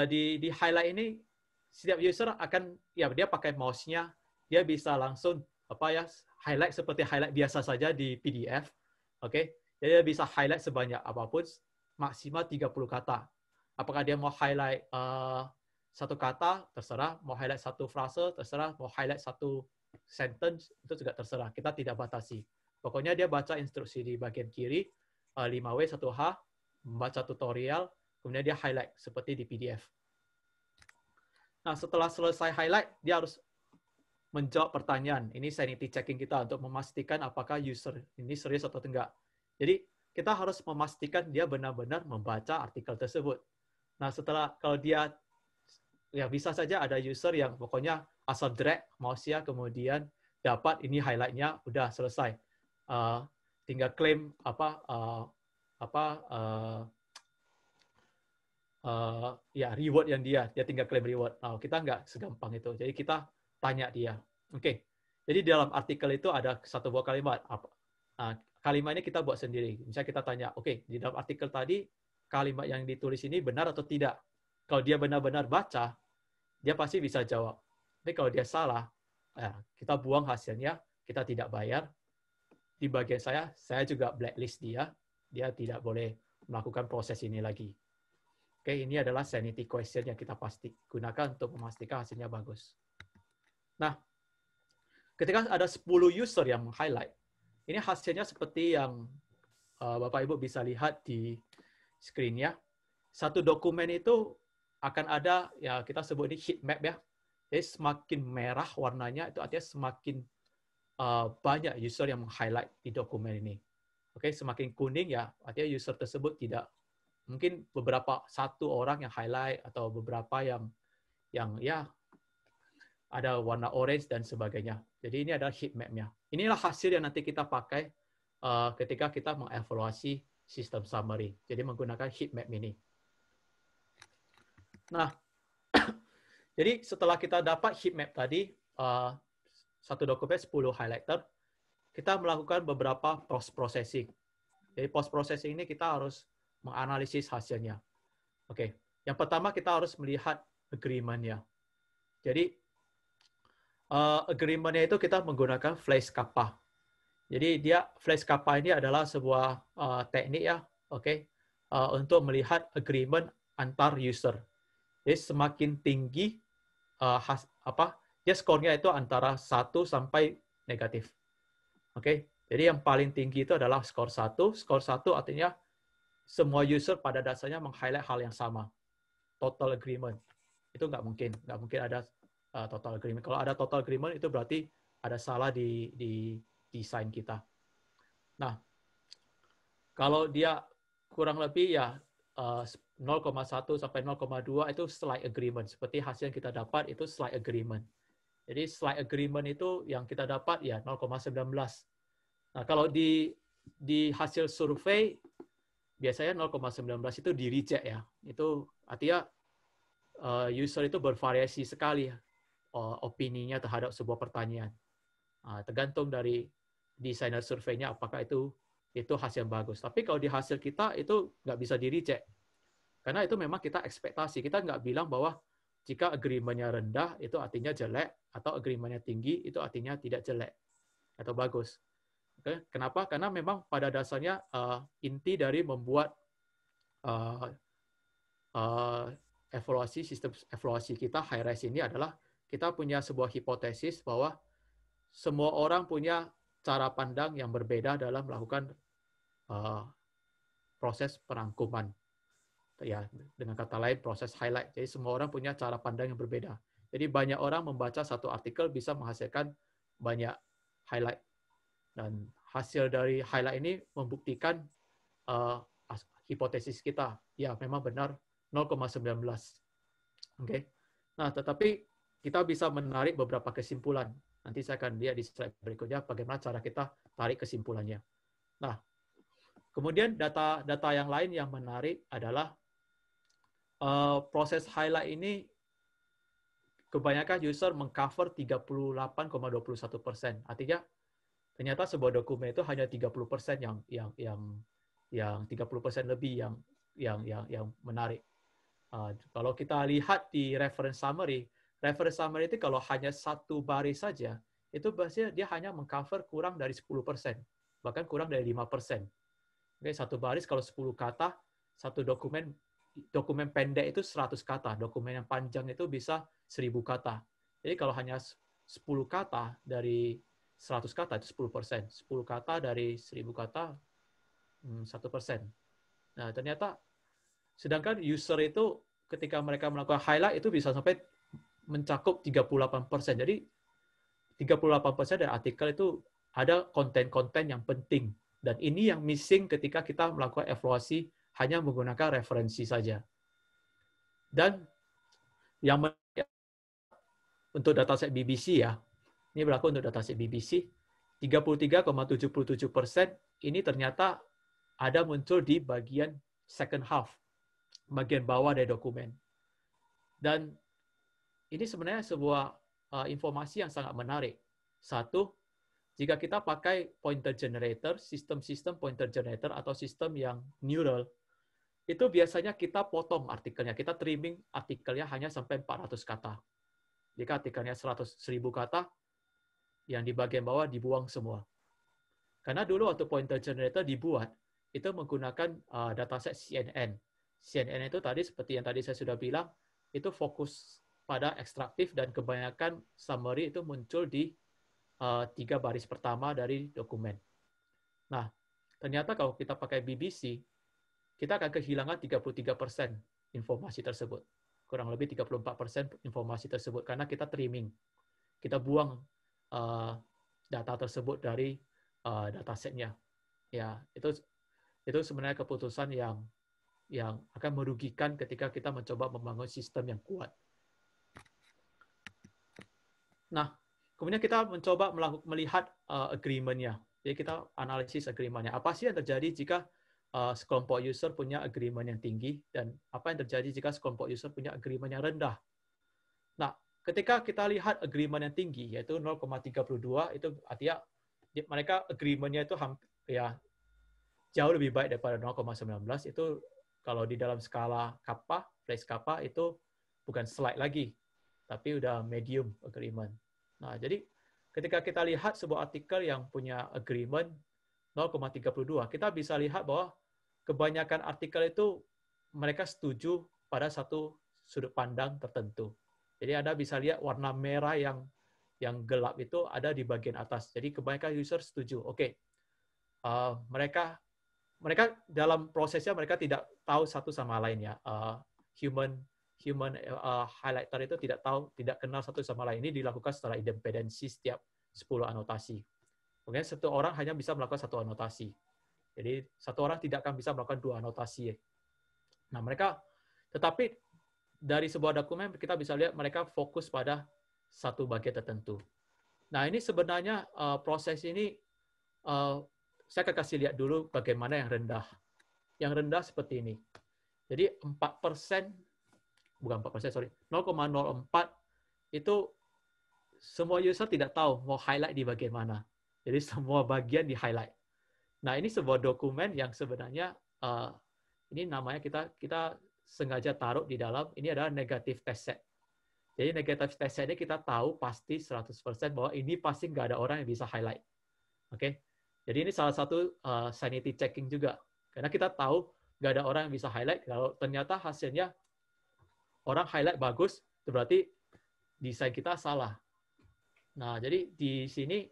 [SPEAKER 1] di highlight ini setiap user akan dia pakai mouse-nya, dia bisa langsung highlight seperti highlight biasa saja di PDF. Oke, jadi dia bisa highlight sebanyak apapun, maksimal 30 kata. Apakah dia mau highlight satu kata, terserah. Mau highlight satu frase, terserah. Mau highlight satu sentence, itu juga terserah. Kita tidak batasi. Pokoknya dia baca instruksi di bagian kiri, 5W, 1H, membaca tutorial, kemudian dia highlight seperti di PDF. Nah, setelah selesai highlight, dia harus menjawab pertanyaan. Ini sanity checking kita untuk memastikan apakah user ini serius atau enggak. Jadi, kita harus memastikan dia benar-benar membaca artikel tersebut. Nah, kalau dia, bisa saja ada user yang pokoknya asal drag mouse-nya, kemudian dapat ini highlight-nya, udah selesai. Tinggal klaim reward yang dia tinggal klaim reward. Kita nggak segampang itu. Jadi kita tanya dia. Oke. Jadi dalam artikel itu ada satu buah kalimat. Kalimat ini kita buat sendiri. Misalnya kita tanya, oke, di dalam artikel tadi kalimat yang ditulis ini benar atau tidak? Kalau dia benar-benar baca, dia pasti bisa jawab. Tapi kalau dia salah, kita buang hasilnya, kita tidak bayar. Di bagian saya juga blacklist dia. Dia tidak boleh melakukan proses ini lagi. Oke, ini adalah sanity question yang kita gunakan untuk memastikan hasilnya bagus. Nah, ketika ada 10 user yang meng-highlight, ini hasilnya seperti yang Bapak Ibu bisa lihat di screen-nya. Satu dokumen itu akan ada, kita sebut ini heat map ya. Jadi semakin merah warnanya, itu artinya semakin banyak user yang meng-highlight di dokumen ini. Oke, semakin kuning ya, artinya user tersebut tidak, mungkin satu orang yang highlight atau beberapa yang ada warna orange dan sebagainya. Jadi ini adalah heat map-nya. Inilah hasil yang nanti kita pakai ketika kita mengevaluasi sistem summary. Jadi menggunakan heat map ini. Nah, jadi setelah kita dapat heat map tadi, satu dokumen 10 highlighter, kita melakukan beberapa post-processing. Jadi post-processing ini kita harus menganalisis hasilnya. Oke, yang pertama kita harus melihat agreement-nya. Jadi agreement-nya itu kita menggunakan flash kappa. Jadi flash kappa ini adalah sebuah teknik ya, untuk melihat agreement antar user. Jadi semakin tinggi dia skornya itu antara 1 sampai negatif. Oke, jadi yang paling tinggi itu adalah skor 1. Skor 1 artinya semua user pada dasarnya meng-highlight hal yang sama. Total agreement. Itu nggak mungkin ada total agreement. Kalau ada total agreement itu berarti ada salah di desain kita. Nah, kalau dia kurang lebih 0,1 sampai 0,2 itu slight agreement. Seperti hasil yang kita dapat itu slight agreement. Jadi slight agreement itu yang kita dapat 0,19. Nah, kalau di hasil survei biasanya 0,19 itu di reject ya. Itu artinya user itu bervariasi sekali opininya terhadap sebuah pertanyaan. Tergantung dari desainer surveinya apakah itu hasil yang bagus. Tapi kalau di hasil kita itu nggak bisa di reject. Karena itu memang kita ekspektasi. Kita nggak bilang bahwa jika agreement-nya rendah itu artinya jelek, atau agreement-nya tinggi itu artinya tidak jelek atau bagus. Oke, kenapa? Karena memang pada dasarnya inti dari membuat evaluasi sistem evaluasi kita high-rise ini adalah kita punya sebuah hipotesis bahwa semua orang punya cara pandang yang berbeda dalam melakukan proses perangkuman. Ya, dengan kata lain proses highlight. Jadi semua orang punya cara pandang yang berbeda. Jadi banyak orang membaca satu artikel bisa menghasilkan banyak highlight. Dan hasil dari highlight ini membuktikan hipotesis kita. Ya, memang benar 0,19. Oke. Nah, tetapi kita bisa menarik beberapa kesimpulan. Nanti saya akan lihat di slide berikutnya bagaimana cara kita tarik kesimpulannya. Nah, kemudian data yang lain yang menarik adalah proses highlight ini kebanyakan user mengcover 38,21%. Artinya ternyata sebuah dokumen itu hanya 30% yang 30% lebih yang menarik. Kalau kita lihat di reference summary itu kalau hanya satu baris saja, itu biasanya dia hanya mengcover kurang dari 10%, bahkan kurang dari 5%. Oke, satu baris kalau 10 kata, satu dokumen pendek itu 100 kata, dokumen yang panjang itu bisa 1000 kata. Jadi kalau hanya 10 kata dari 100 kata itu 10%. 10 kata dari 1000 kata 1%. Nah, ternyata sedangkan user itu ketika mereka melakukan highlight itu bisa sampai mencakup 38%. Jadi 38% dari artikel itu ada konten-konten yang penting. Dan ini yang missing ketika kita melakukan evaluasi hanya menggunakan referensi saja. Dan yang untuk dataset BBC ya, ini berlaku untuk dataset BBC, 33,77% ini ternyata ada muncul di bagian second half, bagian bawah dari dokumen. Dan ini sebenarnya sebuah informasi yang sangat menarik. Satu, jika kita pakai pointer generator, sistem-sistem pointer generator atau sistem yang neural, itu biasanya kita potong artikelnya, kita trimming artikelnya hanya sampai 400 kata. Jika artikelnya 1000 kata, yang di bagian bawah dibuang semua. Karena dulu waktu pointer generator dibuat, itu menggunakan dataset CNN. CNN itu tadi seperti yang tadi saya sudah bilang, itu fokus pada ekstraktif dan kebanyakan summary itu muncul di 3 baris pertama dari dokumen. Nah, ternyata kalau kita pakai BBC, kita akan kehilangan 33% informasi tersebut. Kurang lebih 34% informasi tersebut karena kita trimming. Kita buang data tersebut dari datasetnya. Ya, itu sebenarnya keputusan yang akan merugikan ketika kita mencoba membangun sistem yang kuat. Nah, kemudian kita mencoba melihat agreement-nya. Jadi kita analisis agreement-nya. Apa sih yang terjadi jika sekelompok user punya agreement yang tinggi dan apa yang terjadi jika sekelompok user punya agreement yang rendah? Nah, ketika kita lihat agreement yang tinggi yaitu 0,32 itu artinya mereka agreement-nya itu ya jauh lebih baik daripada 0,19. Itu kalau di dalam skala kappa, Flex kappa itu bukan slide lagi, tapi udah medium agreement. Nah, jadi ketika kita lihat sebuah artikel yang punya agreement 0,32, kita bisa lihat bahwa kebanyakan artikel itu mereka setuju pada satu sudut pandang tertentu. Jadi Anda bisa lihat warna merah yang gelap itu ada di bagian atas. Jadi kebanyakan user setuju. Oke, mereka dalam prosesnya mereka tidak tahu satu sama lain ya. Human highlighter itu tidak kenal satu sama lain. Ini dilakukan secara independensi setiap 10 anotasi. Kemudian satu orang hanya bisa melakukan satu anotasi. Jadi satu orang tidak akan bisa melakukan 2 anotasi. Nah, tetapi dari sebuah dokumen kita bisa lihat mereka fokus pada satu bagian tertentu. Nah, ini sebenarnya proses ini saya akan kasih lihat dulu bagaimana yang rendah. Yang rendah seperti ini. Jadi 4%, bukan 4%, sorry, 0,04 itu semua user tidak tahu mau highlight di bagian mana. Jadi semua bagian di highlight. Nah, ini sebuah dokumen yang sebenarnya ini namanya kita sengaja taruh di dalam, ini adalah negative test set. Jadi negative test set ini kita tahu pasti 100% bahwa ini pasti nggak ada orang yang bisa highlight. Oke? Jadi ini salah satu sanity checking juga. Karena kita tahu nggak ada orang yang bisa highlight. Kalau ternyata hasilnya orang highlight bagus, itu berarti desain kita salah. Nah, jadi di sini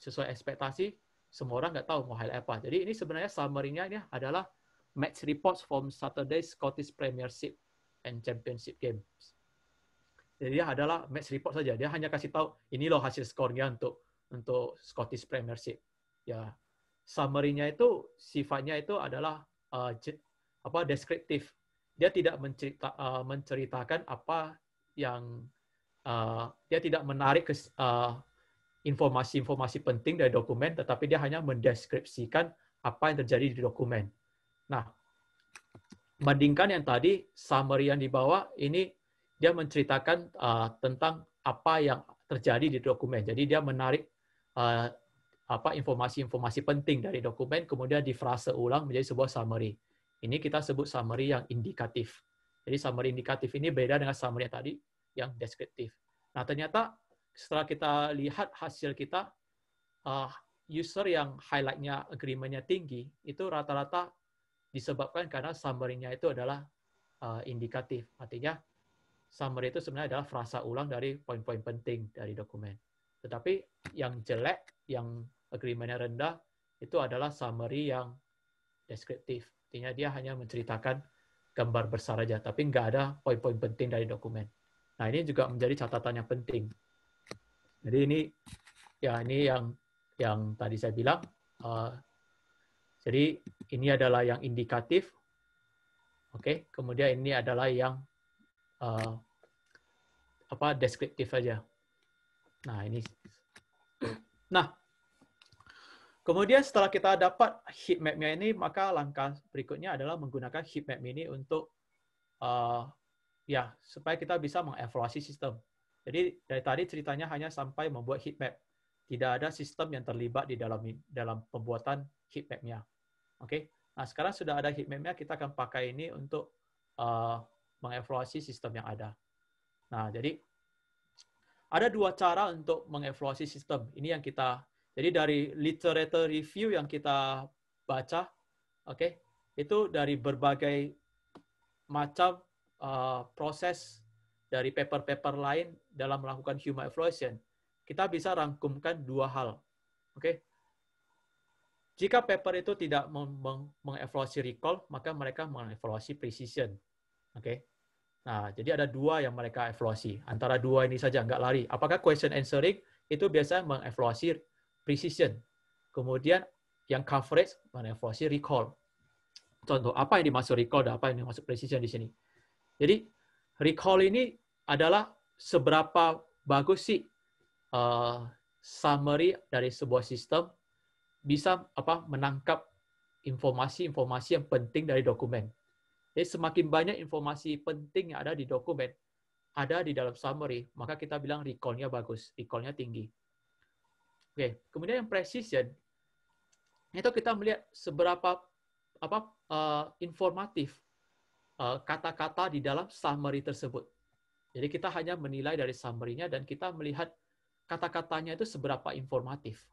[SPEAKER 1] sesuai ekspektasi, semua orang nggak tahu mau highlight apa. Jadi ini sebenarnya summary-nya ini adalah match reports from Saturday Scottish Premiership and Championship Games. Jadi dia adalah match report saja. Dia hanya kasih tahu ini loh hasil skornya untuk Scottish Premiership. Ya, summary-nya itu sifatnya itu adalah deskriptif. Dia tidak menceritakan apa yang dia tidak menarik ke informasi-informasi penting dari dokumen, tetapi dia hanya mendeskripsikan apa yang terjadi di dokumen. Nah, bandingkan yang tadi, summary yang di bawah, ini dia menceritakan tentang apa yang terjadi di dokumen. Jadi dia menarik informasi-informasi penting dari dokumen, kemudian difrase ulang menjadi sebuah summary. Ini kita sebut summary yang indikatif. Jadi summary indikatif ini beda dengan summary yang tadi, yang deskriptif. Nah, ternyata setelah kita lihat hasil kita, user yang highlight-nya, agreement-nya tinggi, itu rata-rata disebabkan karena summary-nya itu adalah indikatif. Artinya, summary itu sebenarnya adalah frasa ulang dari poin-poin penting dari dokumen. Tetapi yang jelek, yang agreement-nya rendah, itu adalah summary yang deskriptif. Artinya dia hanya menceritakan gambar besar saja, tapi nggak ada poin-poin penting dari dokumen. Nah, ini juga menjadi catatan yang penting. Jadi ini yang tadi saya bilang. Jadi ini adalah yang indikatif. Oke, kemudian ini adalah yang deskriptif saja. Nah, ini. Nah, kemudian setelah kita dapat heat map-nya ini, maka langkah berikutnya adalah menggunakan heat map ini untuk supaya kita bisa mengevaluasi sistem. Jadi dari tadi ceritanya hanya sampai membuat heat map. Tidak ada sistem yang terlibat di dalam pembuatan heat map-nya. Oke. Nah, sekarang sudah ada heat map-nya, kita akan pakai ini untuk mengevaluasi sistem yang ada. Nah, jadi ada dua cara untuk mengevaluasi sistem. Ini yang jadi dari literature review yang kita baca, oke, itu dari berbagai macam proses dari paper-paper lain dalam melakukan human evaluation, kita bisa rangkumkan dua hal. Oke. Jika paper itu tidak mengevaluasi recall, maka mereka mengevaluasi precision. Oke. Nah, jadi ada dua yang mereka evaluasi. Antara dua ini saja, nggak lari. Apakah question answering itu biasanya mengevaluasi precision. Kemudian yang coverage mengevaluasi recall. Contoh, apa yang dimaksud recall dan apa yang dimaksud precision di sini. Jadi, recall ini adalah seberapa bagus sih summary dari sebuah sistem bisa menangkap informasi-informasi yang penting dari dokumen. Jadi semakin banyak informasi penting yang ada di dokumen, ada di dalam summary, maka kita bilang recall-nya bagus, recall-nya tinggi. Oke, kemudian yang precision, itu kita melihat seberapa informatif kata-kata di dalam summary tersebut. Jadi kita hanya menilai dari summary-nya dan kita melihat kata-katanya itu seberapa informatif.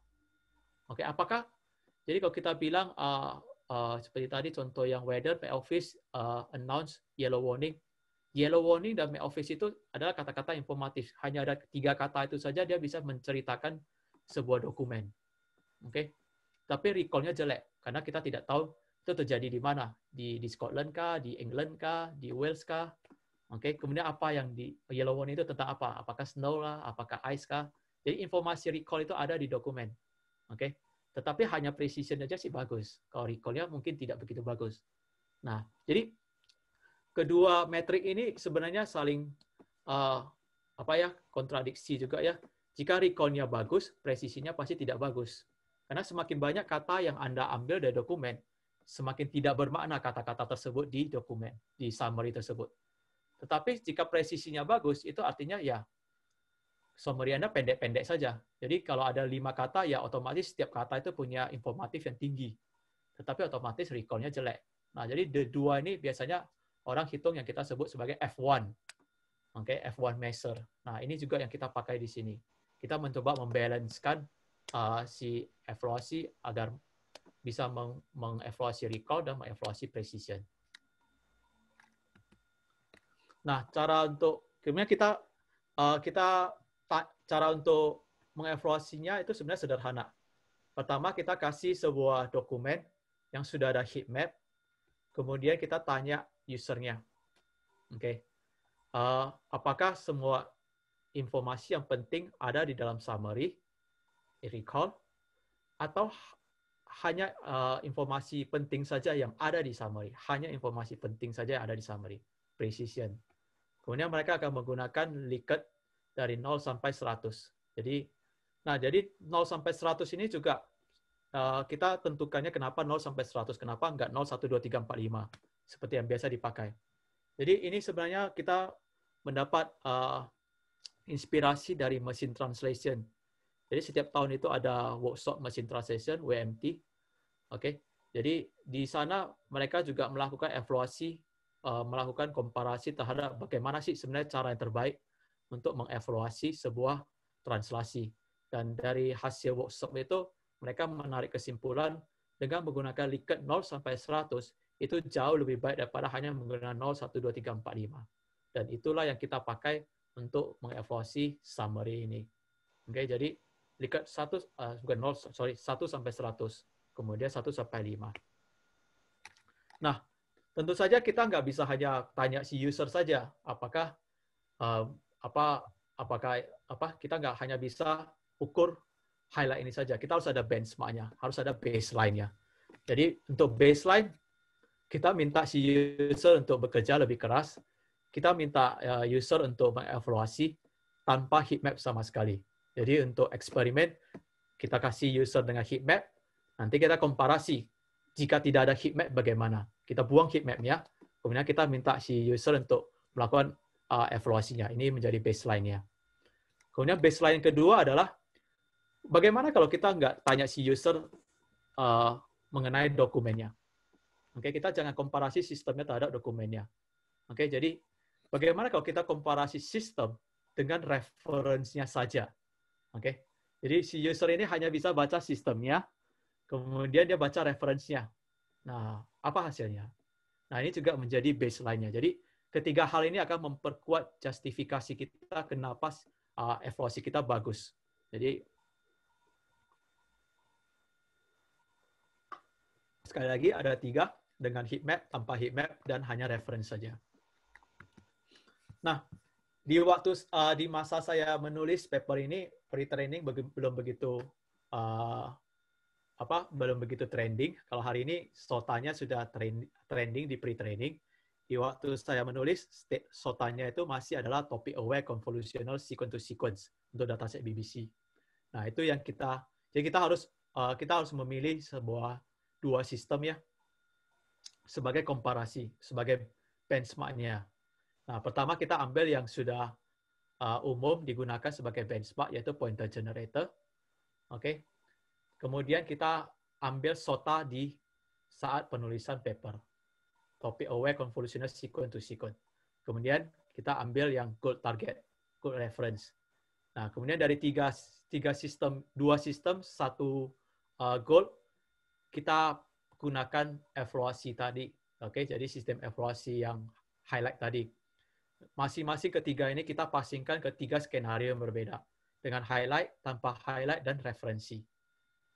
[SPEAKER 1] Oke, jadi kalau kita bilang seperti tadi contoh yang weather, Mac Office announce yellow warning. Yellow warning dan Mac Office itu adalah kata-kata informatif. Hanya ada 3 kata itu saja dia bisa menceritakan sebuah dokumen. Oke. Tapi recall-nya jelek karena kita tidak tahu itu terjadi di mana, di Scotland kah, di England kah, di Wales kah. Oke. Kemudian apa yang di yellow warning itu tentang apa? Apakah snow lah, apakah ice kah? Jadi informasi recall itu ada di dokumen. Oke. Tetapi hanya precision saja sih bagus. Kalau recall-nya mungkin tidak begitu bagus. Nah, jadi kedua metrik ini sebenarnya saling kontradiksi juga ya. Jika recall-nya bagus, presisinya pasti tidak bagus. Karena semakin banyak kata yang Anda ambil dari dokumen, semakin tidak bermakna kata-kata tersebut di dokumen, di summary tersebut. Tetapi jika presisinya bagus, itu artinya ya summary Anda pendek-pendek saja. Jadi kalau ada 5 kata, ya otomatis setiap kata itu punya informatif yang tinggi. Tetapi otomatis recall-nya jelek. Nah, jadi dua ini biasanya orang hitung yang kita sebut sebagai F1. Oke, F1 measure. Nah, ini juga yang kita pakai di sini. Kita mencoba membalancekan si evaluasi agar bisa mengevaluasi recall dan mengevaluasi precision. Nah, kemudian cara untuk mengevaluasinya itu sebenarnya sederhana. Pertama, kita kasih sebuah dokumen yang sudah ada heat map, kemudian kita tanya usernya. Oke. Apakah semua informasi yang penting ada di dalam summary, recall, atau hanya informasi penting saja yang ada di summary, hanya informasi penting saja yang ada di summary, precision. Kemudian mereka akan menggunakan Likert dari 0 sampai 100. Jadi 0 sampai 100 ini juga kita tentukannya kenapa 0 sampai 100, kenapa enggak 0, 1, 2, 3, 4, 5, seperti yang biasa dipakai. Jadi ini sebenarnya kita mendapat inspirasi dari machine translation. Jadi setiap tahun itu ada workshop machine translation (WMT). Oke. Jadi di sana mereka juga melakukan evaluasi, melakukan komparasi terhadap bagaimana sih sebenarnya cara yang terbaik untuk mengevaluasi sebuah translasi. Dan dari hasil workshop itu mereka menarik kesimpulan dengan menggunakan Likert 0 sampai 100 itu jauh lebih baik daripada hanya menggunakan 0, 1, 2, 3, 4, 5. Dan itulah yang kita pakai untuk mengevaluasi summary ini. Oke, jadi Likert 1 sampai 100, kemudian 1 sampai 5. Nah, tentu saja kita nggak bisa hanya tanya si user saja, apakah kita nggak hanya bisa ukur highlight ini saja. Kita harus ada benchmark-nya, harus ada baseline-nya. Jadi untuk baseline, kita minta si user untuk bekerja lebih keras, kita minta user untuk mengevaluasi tanpa heat map sama sekali. Jadi untuk eksperimen, kita kasih user dengan heat map, nanti kita komparasi. Jika tidak ada heat map, bagaimana? Kita buang heat map-nya, kemudian kita minta si user untuk melakukan evaluasinya. Ini menjadi baseline-nya. Kemudian baseline yang kedua adalah, bagaimana kalau kita nggak tanya si user mengenai dokumennya? Oke, kita jangan komparasi sistemnya terhadap dokumennya. Oke, jadi bagaimana kalau kita komparasi sistem dengan referensinya saja? Oke, jadi si user ini hanya bisa baca sistemnya, kemudian dia baca referensinya. Nah, apa hasilnya? Nah, ini juga menjadi baseline-nya. Jadi, ketiga hal ini akan memperkuat justifikasi kita kenapa evaluasi kita bagus. Jadi, sekali lagi ada 3, dengan heat map, tanpa heat map, dan hanya reference saja. Nah, di masa saya menulis paper ini, pre-training belum begitu trending. Kalau hari ini SOTA-nya sudah trending di pre-training. Di waktu saya menulis, SOTA-nya itu masih adalah topic aware convolutional sequence to sequence untuk dataset BBC. Nah, itu yang jadi kita harus memilih dua sistem ya sebagai komparasi, sebagai benchmark-nya. Nah, pertama kita ambil yang sudah umum digunakan sebagai benchmark, yaitu pointer generator. Oke. Kemudian kita ambil SOTA di saat penulisan paper. Topic aware convolutional sequence to sequence. Kemudian kita ambil yang gold target, gold reference. Nah, kemudian dari dua sistem, satu gold, kita gunakan evaluasi tadi. Oke, jadi sistem evaluasi yang highlight tadi. Masing-masing ketiga ini kita pasingkan ke 3 skenario yang berbeda. Dengan highlight, tanpa highlight, dan referensi.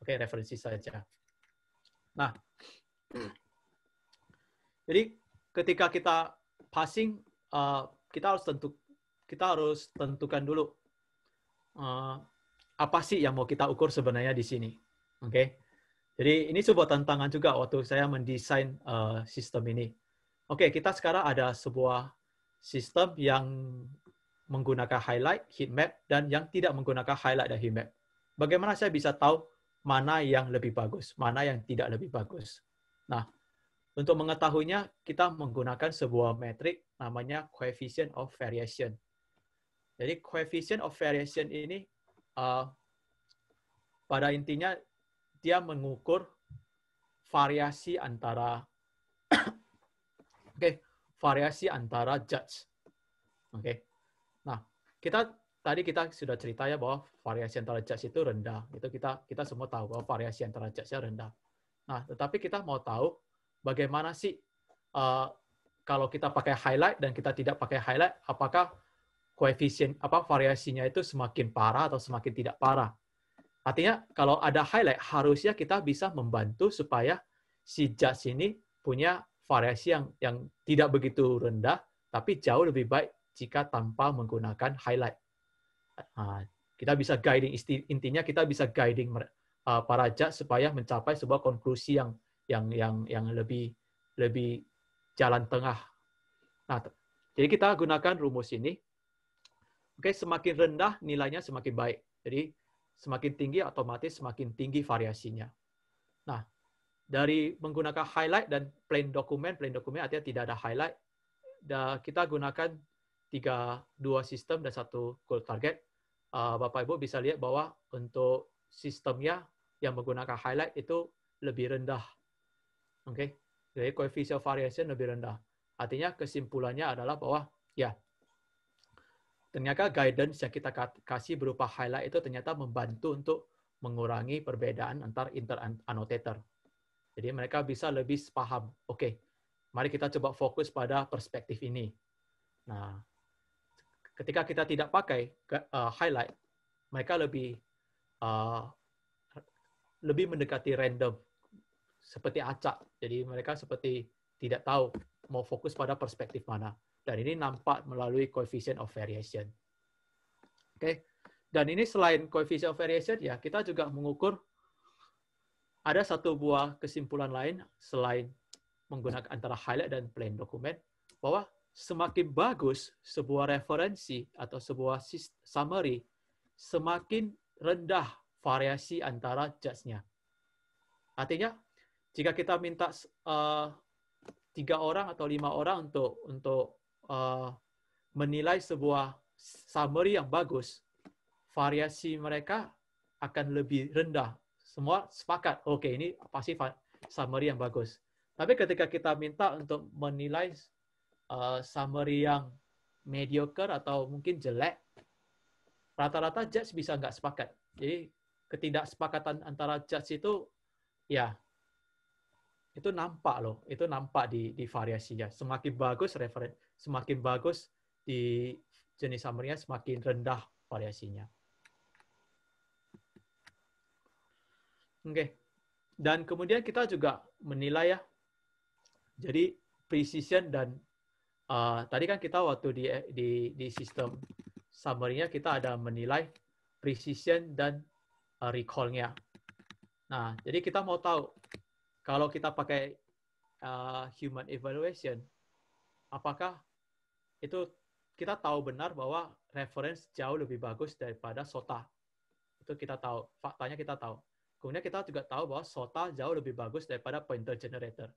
[SPEAKER 1] Oke, referensi saja. Nah, jadi ketika kita passing, kita harus tentukan dulu apa sih yang mau kita ukur sebenarnya di sini. Oke, jadi ini sebuah tantangan juga waktu saya mendesain sistem ini. Oke, kita sekarang ada sebuah sistem yang menggunakan highlight, heat map, dan yang tidak menggunakan highlight dan heat map. Bagaimana saya bisa tahu mana yang lebih bagus, mana yang tidak lebih bagus? Nah, untuk mengetahuinya, kita menggunakan sebuah metrik namanya coefficient of variation. Jadi, coefficient of variation ini pada intinya dia mengukur variasi antara variasi antara judge. Oke. Nah, tadi kita sudah cerita ya bahwa variasi antara judge itu rendah. Itu kita semua tahu bahwa variasi antara judge-nya rendah. Nah, tetapi kita mau tahu bagaimana sih kalau kita pakai highlight dan kita tidak pakai highlight, apakah variasinya itu semakin parah atau semakin tidak parah? Artinya kalau ada highlight, harusnya kita bisa membantu supaya si judge ini punya variasi yang tidak begitu rendah, tapi jauh lebih baik jika tanpa menggunakan highlight. Kita bisa guiding, intinya kita bisa guiding para judge supaya mencapai sebuah konklusi yang lebih jalan tengah. Nah, jadi kita gunakan rumus ini. Oke, semakin rendah nilainya semakin baik. Jadi semakin tinggi otomatis semakin tinggi variasinya. Nah, dari menggunakan highlight dan plain dokumen artinya tidak ada highlight, kita gunakan 2 sistem dan 1 goal target. Bapak Ibu bisa lihat bahwa untuk sistemnya yang menggunakan highlight itu lebih rendah. Oke. Jadi coefficient variation lebih rendah. Artinya kesimpulannya adalah bahwa ya ternyata guidance yang kita kasih berupa highlight itu ternyata membantu untuk mengurangi perbedaan antar inter-annotator. Jadi mereka bisa lebih paham. Oke, mari kita coba fokus pada perspektif ini. Nah, ketika kita tidak pakai highlight, mereka lebih mendekati random, seperti acak. Jadi mereka seperti tidak tahu mau fokus pada perspektif mana. Dan ini nampak melalui coefficient of variation. Oke. Dan ini selain coefficient of variation, ya kita juga mengukur ada satu buah kesimpulan lain selain menggunakan antara highlight dan plain dokumen, bahwa semakin bagus sebuah referensi atau sebuah summary, semakin rendah variasi antara judge-nya. Artinya, jika kita minta 3 orang atau 5 orang untuk menilai sebuah summary yang bagus, variasi mereka akan lebih rendah. Semua sepakat, oke, ini pasti summary yang bagus. Tapi ketika kita minta untuk menilai summary yang mediocre atau mungkin jelek, rata-rata judge bisa nggak sepakat. Jadi ketidaksepakatan antara judge itu, ya, itu nampak loh. Itu nampak di variasinya. Semakin bagus semakin bagus di jenis summary-nya, semakin rendah variasinya. Oke. Dan kemudian kita juga menilai ya. Jadi precision dan tadi kan kita waktu di sistem summary-nya kita ada menilai precision dan recall-nya. Nah, jadi kita mau tahu kalau kita pakai human evaluation, apakah itu kita tahu benar bahwa reference jauh lebih bagus daripada SOTA. Itu kita tahu, faktanya kita tahu. Kemudian kita juga tahu bahwa SOTA jauh lebih bagus daripada pointer generator.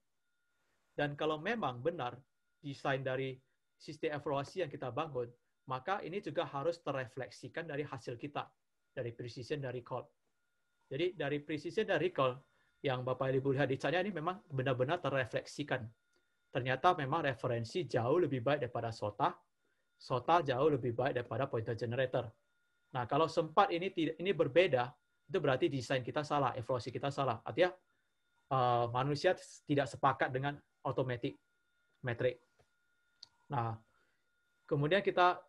[SPEAKER 1] Dan kalau memang benar desain dari sistem evaluasi yang kita bangun, maka ini juga harus terrefleksikan dari hasil kita, dari precision dan recall. Jadi dari precision dan recall, yang Bapak Ibu lihat di chart-nya ini memang benar-benar terrefleksikan. Ternyata memang referensi jauh lebih baik daripada SOTA, SOTA jauh lebih baik daripada pointer generator. Nah, kalau sempat ini berbeda, itu berarti desain kita salah, evaluasi kita salah. Artinya manusia tidak sepakat dengan automatic metric. Nah, kemudian kita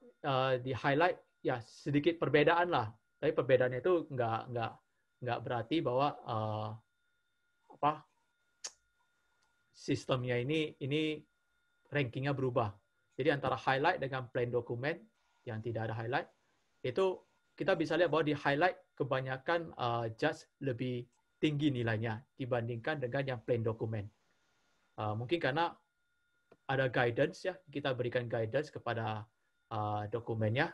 [SPEAKER 1] di highlight ya sedikit perbedaan lah, tapi perbedaannya itu nggak berarti bahwa sistemnya ini rankingnya berubah. Jadi antara highlight dengan plain dokumen yang tidak ada highlight, itu kita bisa lihat bahwa di highlight kebanyakan judge lebih tinggi nilainya dibandingkan dengan yang plain dokumen. Mungkin karena ada guidance ya, kita berikan guidance kepada dokumennya,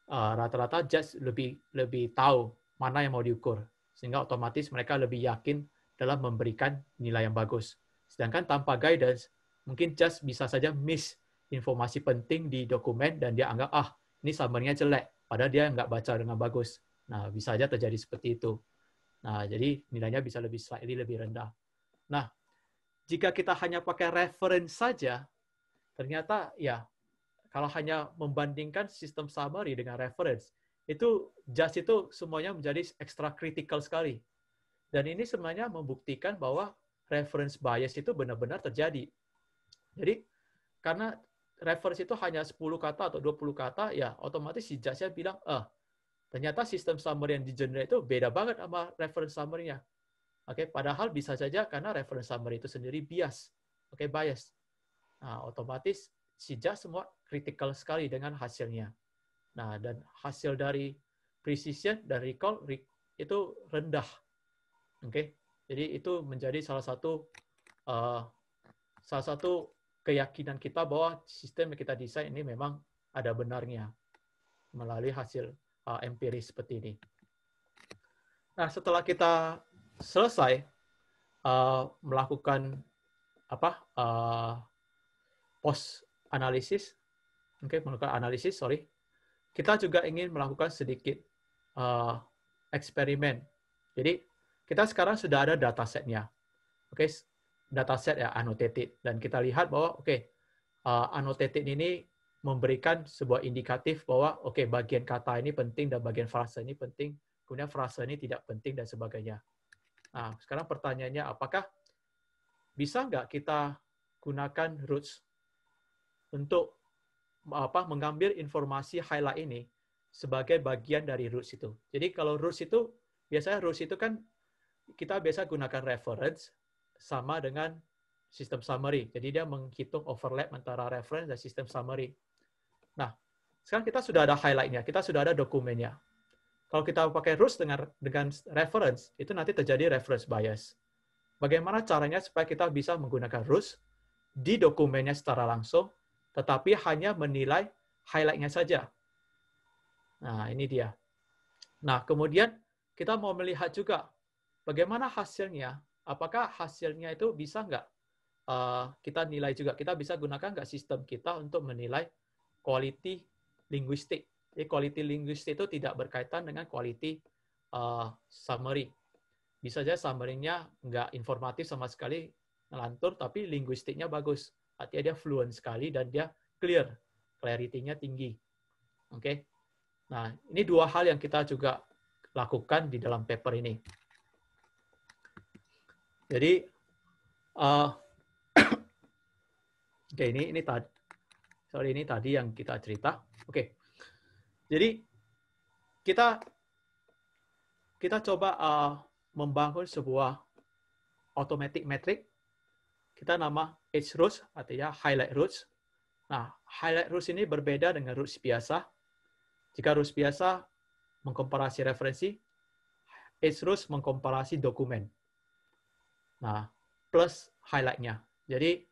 [SPEAKER 1] rata-rata judge lebih tahu mana yang mau diukur, sehingga otomatis mereka lebih yakin dalam memberikan nilai yang bagus. Sedangkan tanpa guidance, mungkin judge bisa saja miss informasi penting di dokumen dan dia anggap, ini summary-nya jelek, padahal dia nggak baca dengan bagus. Nah, bisa saja terjadi seperti itu. Nah, jadi nilainya bisa slightly lebih rendah. Nah, jika kita hanya pakai reference saja, ternyata ya, kalau hanya membandingkan sistem summary dengan reference, itu judge itu semuanya menjadi extra critical sekali. Dan ini sebenarnya membuktikan bahwa reference bias itu benar-benar terjadi. Jadi, karena reference itu hanya 10 kata atau 20 kata, ya otomatis si judge-nya bilang, ternyata sistem summary yang di-generate itu beda banget sama reference summary-nya. Oke, padahal bisa saja karena reference summary itu sendiri bias. Oke, bias. Nah, otomatis si judge semua critical sekali dengan hasilnya. Nah, dan hasil dari precision dan recall itu rendah. Oke, jadi itu menjadi salah satu keyakinan kita bahwa sistem yang kita desain ini memang ada benarnya melalui hasil empiris seperti ini. Nah, setelah kita selesai melakukan post analisis, melakukan analisis, kita juga ingin melakukan sedikit eksperimen. Jadi kita sekarang sudah ada datasetnya. Oke, dataset ya annotated, dan kita lihat bahwa annotated ini memberikan sebuah indikatif bahwa bagian kata ini penting dan bagian frase ini penting, kemudian frase ini tidak penting dan sebagainya. Nah, sekarang pertanyaannya, apakah bisa nggak kita gunakan roots untuk mengambil informasi highlight ini sebagai bagian dari roots itu. Jadi kalau roots itu, biasanya roots itu kan kita biasa gunakan reference sama dengan sistem summary. Jadi dia menghitung overlap antara reference dan sistem summary. Nah, sekarang kita sudah ada highlight-nya, kita sudah ada dokumennya. Kalau kita pakai roots dengan reference, itu nanti terjadi reference bias. Bagaimana caranya supaya kita bisa menggunakan roots di dokumennya secara langsung, tetapi hanya menilai highlight-nya saja. Nah, ini dia. Nah, kemudian kita mau melihat juga bagaimana hasilnya. Apakah hasilnya itu bisa nggak kita nilai juga? Kita bisa gunakan nggak sistem kita untuk menilai quality linguistik. Jadi quality linguistik itu tidak berkaitan dengan quality summary. Bisa saja summary-nya nggak informatif sama sekali, ngelantur, tapi linguistiknya bagus. Artinya dia fluent sekali dan dia clear, clarity-nya tinggi. Oke. Nah, ini dua hal yang kita juga lakukan di dalam paper ini. Jadi, ini tadi yang kita cerita. Oke. Jadi kita coba membangun sebuah automatic metric. Kita nama edge roots, artinya highlight roots. Nah, highlight roots ini berbeda dengan roots biasa. Jika roots biasa mengkomparasi referensi, edge roots mengkomparasi dokumen. Nah, plus highlight-nya. Jadi,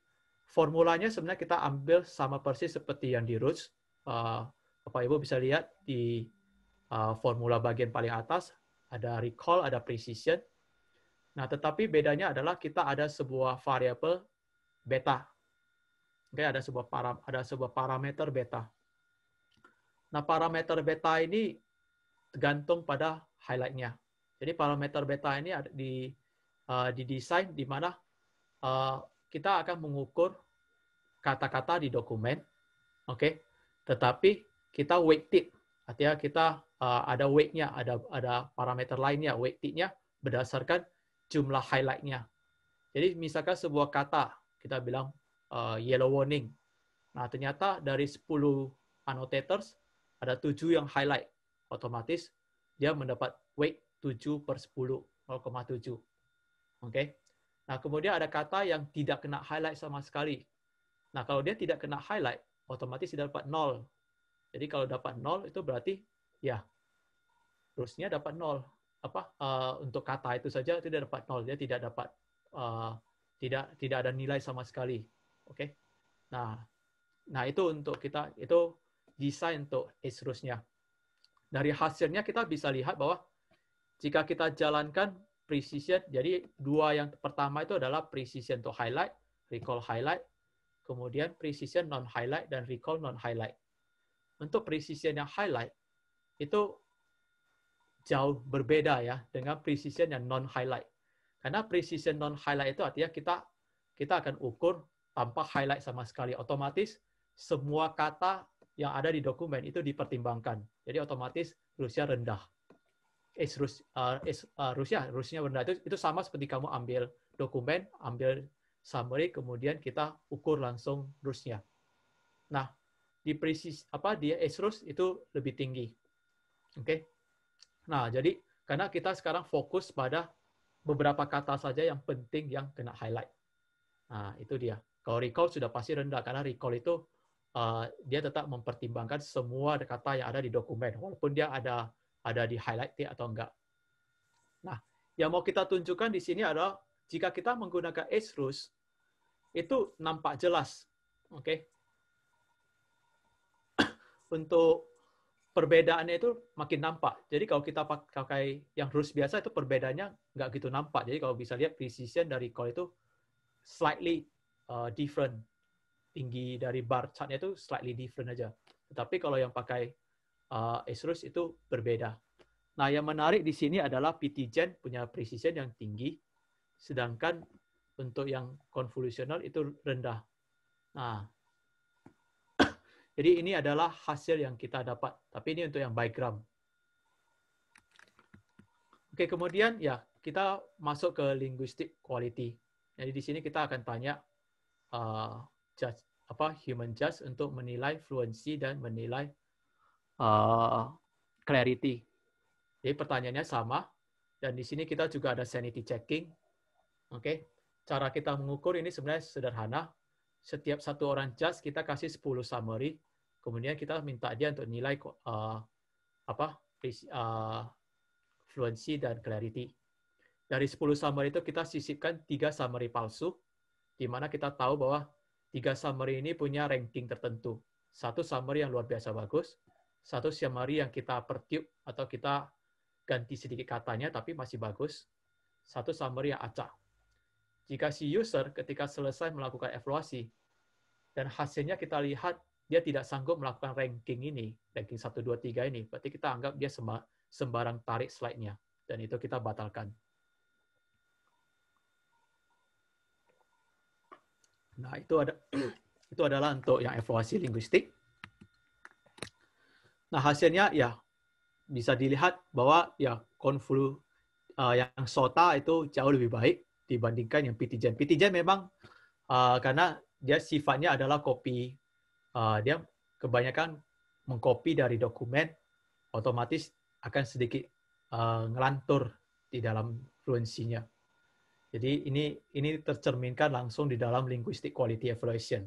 [SPEAKER 1] formulanya sebenarnya kita ambil sama persis seperti yang di roots. Bapak Ibu bisa lihat di formula bagian paling atas, ada recall, ada precision. Nah, tetapi bedanya adalah kita ada sebuah variabel beta. Oke, ada sebuah parameter beta. Nah, parameter beta ini tergantung pada highlight-nya. Jadi parameter beta ini ada didesain di mana kita akan mengukur kata-kata di dokumen, oke. Tetapi kita weighted, artinya kita ada weight-nya, ada parameter lainnya, weighted-nya berdasarkan jumlah highlight-nya. Jadi misalkan sebuah kata kita bilang yellow warning. Nah, ternyata dari 10 annotators ada 7 yang highlight. Otomatis dia mendapat weight 7/10, 0,7. Oke. Nah, kemudian ada kata yang tidak kena highlight sama sekali. Nah, kalau dia tidak kena highlight, otomatis dia dapat 0. Jadi kalau dapat 0 itu berarti ya terusnya dapat 0. Untuk kata itu saja itu dia dapat 0. Dia tidak dapat tidak ada nilai sama sekali. Oke. Nah, itu untuk kita, itu desain untuk edge roots-nya. Dari hasilnya kita bisa lihat bahwa jika kita jalankan precision, jadi dua yang pertama itu adalah precision untuk highlight, recall highlight, kemudian precision non-highlight dan recall non-highlight. Untuk precision yang highlight itu jauh berbeda ya dengan precision yang non-highlight. Karena precision non-highlight itu artinya kita akan ukur tanpa highlight sama sekali. Otomatis semua kata yang ada di dokumen itu dipertimbangkan. Jadi otomatis roots-nya rendah. Roots-nya rendah. Itu sama seperti kamu ambil dokumen, ambil summary, kemudian kita ukur langsung roots-nya. Nah, di edge roots itu lebih tinggi. Oke. Nah, jadi karena kita sekarang fokus pada beberapa kata saja yang penting yang kena highlight. Nah, itu dia. Kalau recall sudah pasti rendah, karena recall itu dia tetap mempertimbangkan semua kata yang ada di dokumen, walaupun dia ada di highlight atau enggak. Nah, yang mau kita tunjukkan di sini adalah jika kita menggunakan edge roots, itu nampak jelas. Oke. Untuk perbedaannya itu makin nampak. Jadi kalau kita pakai yang roots biasa itu perbedaannya nggak gitu nampak. Jadi kalau bisa lihat precision dari recall itu slightly different. Tinggi dari bar chart-nya itu slightly different aja. Tetapi kalau yang pakai edge roots itu berbeda. Nah, yang menarik di sini adalah PTGen punya precision yang tinggi, sedangkan untuk yang konvolusional itu rendah. Nah, jadi ini adalah hasil yang kita dapat, tapi ini untuk yang bigram. Oke, kemudian ya kita masuk ke linguistic quality. Jadi di sini kita akan tanya human judge untuk menilai fluency dan menilai clarity. Jadi pertanyaannya sama, dan di sini kita juga ada sanity checking. Oke, cara kita mengukur ini sebenarnya sederhana. Setiap satu orang judge kita kasih 10 summary, kemudian kita minta dia untuk nilai fluency dan clarity. Dari 10 summary itu kita sisipkan 3 summary palsu, di mana kita tahu bahwa 3 summary ini punya ranking tertentu. Satu summary yang luar biasa bagus, satu summary yang kita pertiup atau kita ganti sedikit katanya tapi masih bagus, satu summary yang acak. Jika si user ketika selesai melakukan evaluasi dan hasilnya kita lihat dia tidak sanggup melakukan ranking ini, ranking 1, 2, 3 ini, berarti kita anggap dia sembarang tarik slide-nya, dan itu kita batalkan. Nah, itu adalah untuk yang evaluasi linguistik. Nah, hasilnya ya bisa dilihat bahwa ya yang SOTA itu jauh lebih baik dibandingkan yang PTGen. PTGen memang karena dia sifatnya adalah copy, dia kebanyakan mengcopy dari dokumen, otomatis akan sedikit ngelantur di dalam fluensinya. Jadi ini tercerminkan langsung di dalam linguistic quality evaluation.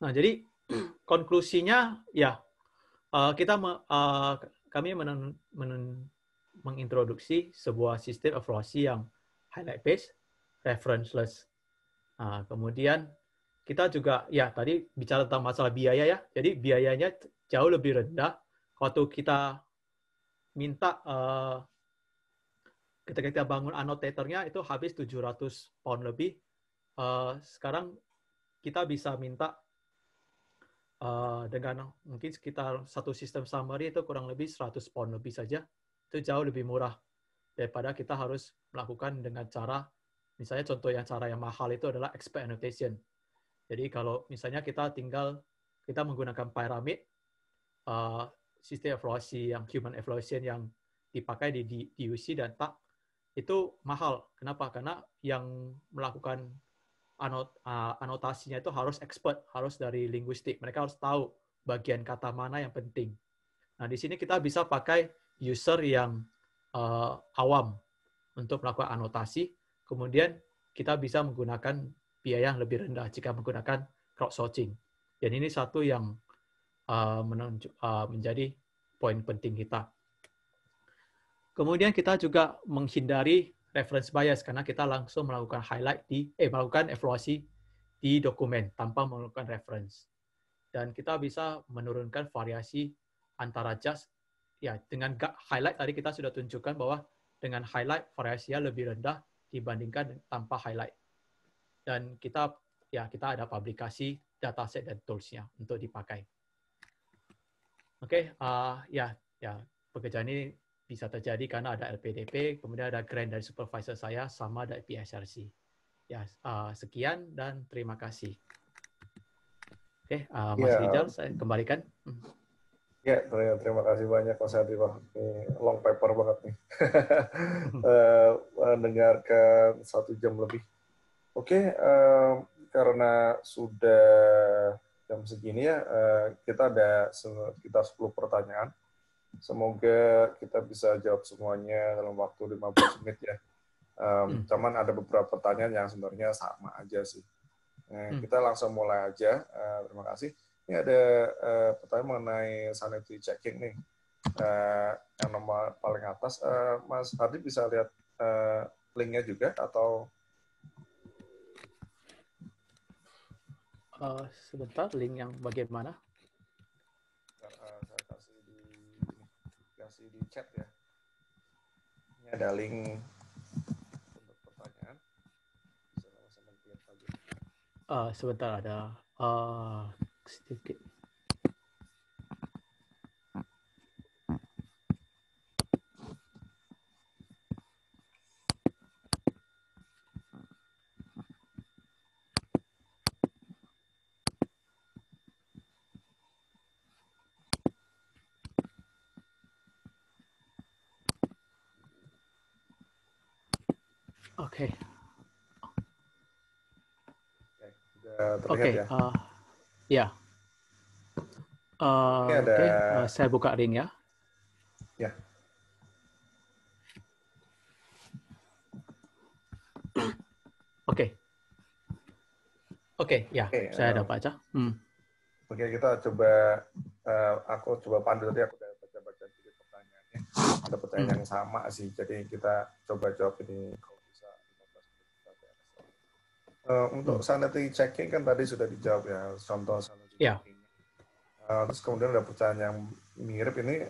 [SPEAKER 1] Nah, jadi konklusinya ya kami mengintroduksi sebuah sistem evaluasi yang highlight based, referenceless. Nah, kemudian kita juga ya tadi bicara tentang masalah biaya ya. Jadi biayanya jauh lebih rendah. Waktu kita minta ketika kita bangun annotatornya itu habis 700 pound lebih. Sekarang kita bisa minta dengan mungkin sekitar satu sistem summary itu kurang lebih 100 pound lebih saja. Itu jauh lebih murah daripada kita harus melakukan dengan cara, misalnya contoh yang cara yang mahal itu adalah expert annotation. Jadi kalau misalnya kita menggunakan pyramid, sistem evaluasi yang human evaluation yang dipakai di DUC dan TAK itu mahal. Kenapa? Karena yang melakukan anotasinya itu harus expert, harus dari linguistik. Mereka harus tahu bagian kata mana yang penting. Nah, di sini kita bisa pakai user yang awam untuk melakukan anotasi. Kemudian kita bisa menggunakan biaya yang lebih rendah jika menggunakan crowdsourcing. Dan ini satu yang menjadi poin penting kita. Kemudian kita juga menghindari reference bias karena kita langsung melakukan melakukan evaluasi di dokumen tanpa melakukan reference. Dan kita bisa menurunkan variasi antara judge ya dengan highlight tadi kita sudah tunjukkan bahwa dengan highlight variasinya lebih rendah dibandingkan tanpa highlight. Dan kita ada publikasi dataset dan tools-nya untuk dipakai. Oke, pekerjaan ini bisa terjadi karena ada LPDP, kemudian ada grant dari supervisor saya, sama dari PSRC. Ya, sekian dan terima kasih. Oke, Mas Rijal, saya kembalikan.
[SPEAKER 2] Ya, terima kasih banyak Mas Hadi. Ini long paper banget nih. Mendengarkan 1 jam lebih. Oke, karena sudah jam segini ya, kita ada sekitar 10 pertanyaan. Semoga kita bisa jawab semuanya dalam waktu 15 menit ya. Cuman ada beberapa pertanyaan yang sebenarnya sama aja sih. Kita langsung mulai aja. Terima kasih. Ini ada pertanyaan mengenai sanity checking nih. Yang nomor paling atas, Mas Hadi bisa lihat linknya juga atau?
[SPEAKER 1] Sebentar, link yang bagaimana?
[SPEAKER 2] Saya kasih di chat ya. Ini ada link untuk pertanyaan. Bisa sama-sama lihat lagi.
[SPEAKER 1] Sebentar, ada sedikit. Oke.
[SPEAKER 2] Sudah
[SPEAKER 1] Oke.
[SPEAKER 2] terlihat ya.
[SPEAKER 1] Ya.
[SPEAKER 2] Ini ada.
[SPEAKER 1] Oke. Saya buka link ya.
[SPEAKER 2] Ya.
[SPEAKER 1] Oke. Oke. Ya.
[SPEAKER 2] Oke,
[SPEAKER 1] Saya dapat aja.
[SPEAKER 2] Oke, kita coba. Aku coba pandu tadi. Aku udah baca-baca sedikit pertanyaannya. Ada pertanyaan yang sama sih. Jadi kita coba jawab ini kalau bisa 15 menit. Untuk sanity checking kan tadi sudah dijawab ya. Contoh sanity checking. Terus kemudian ada pertanyaan yang mirip ini.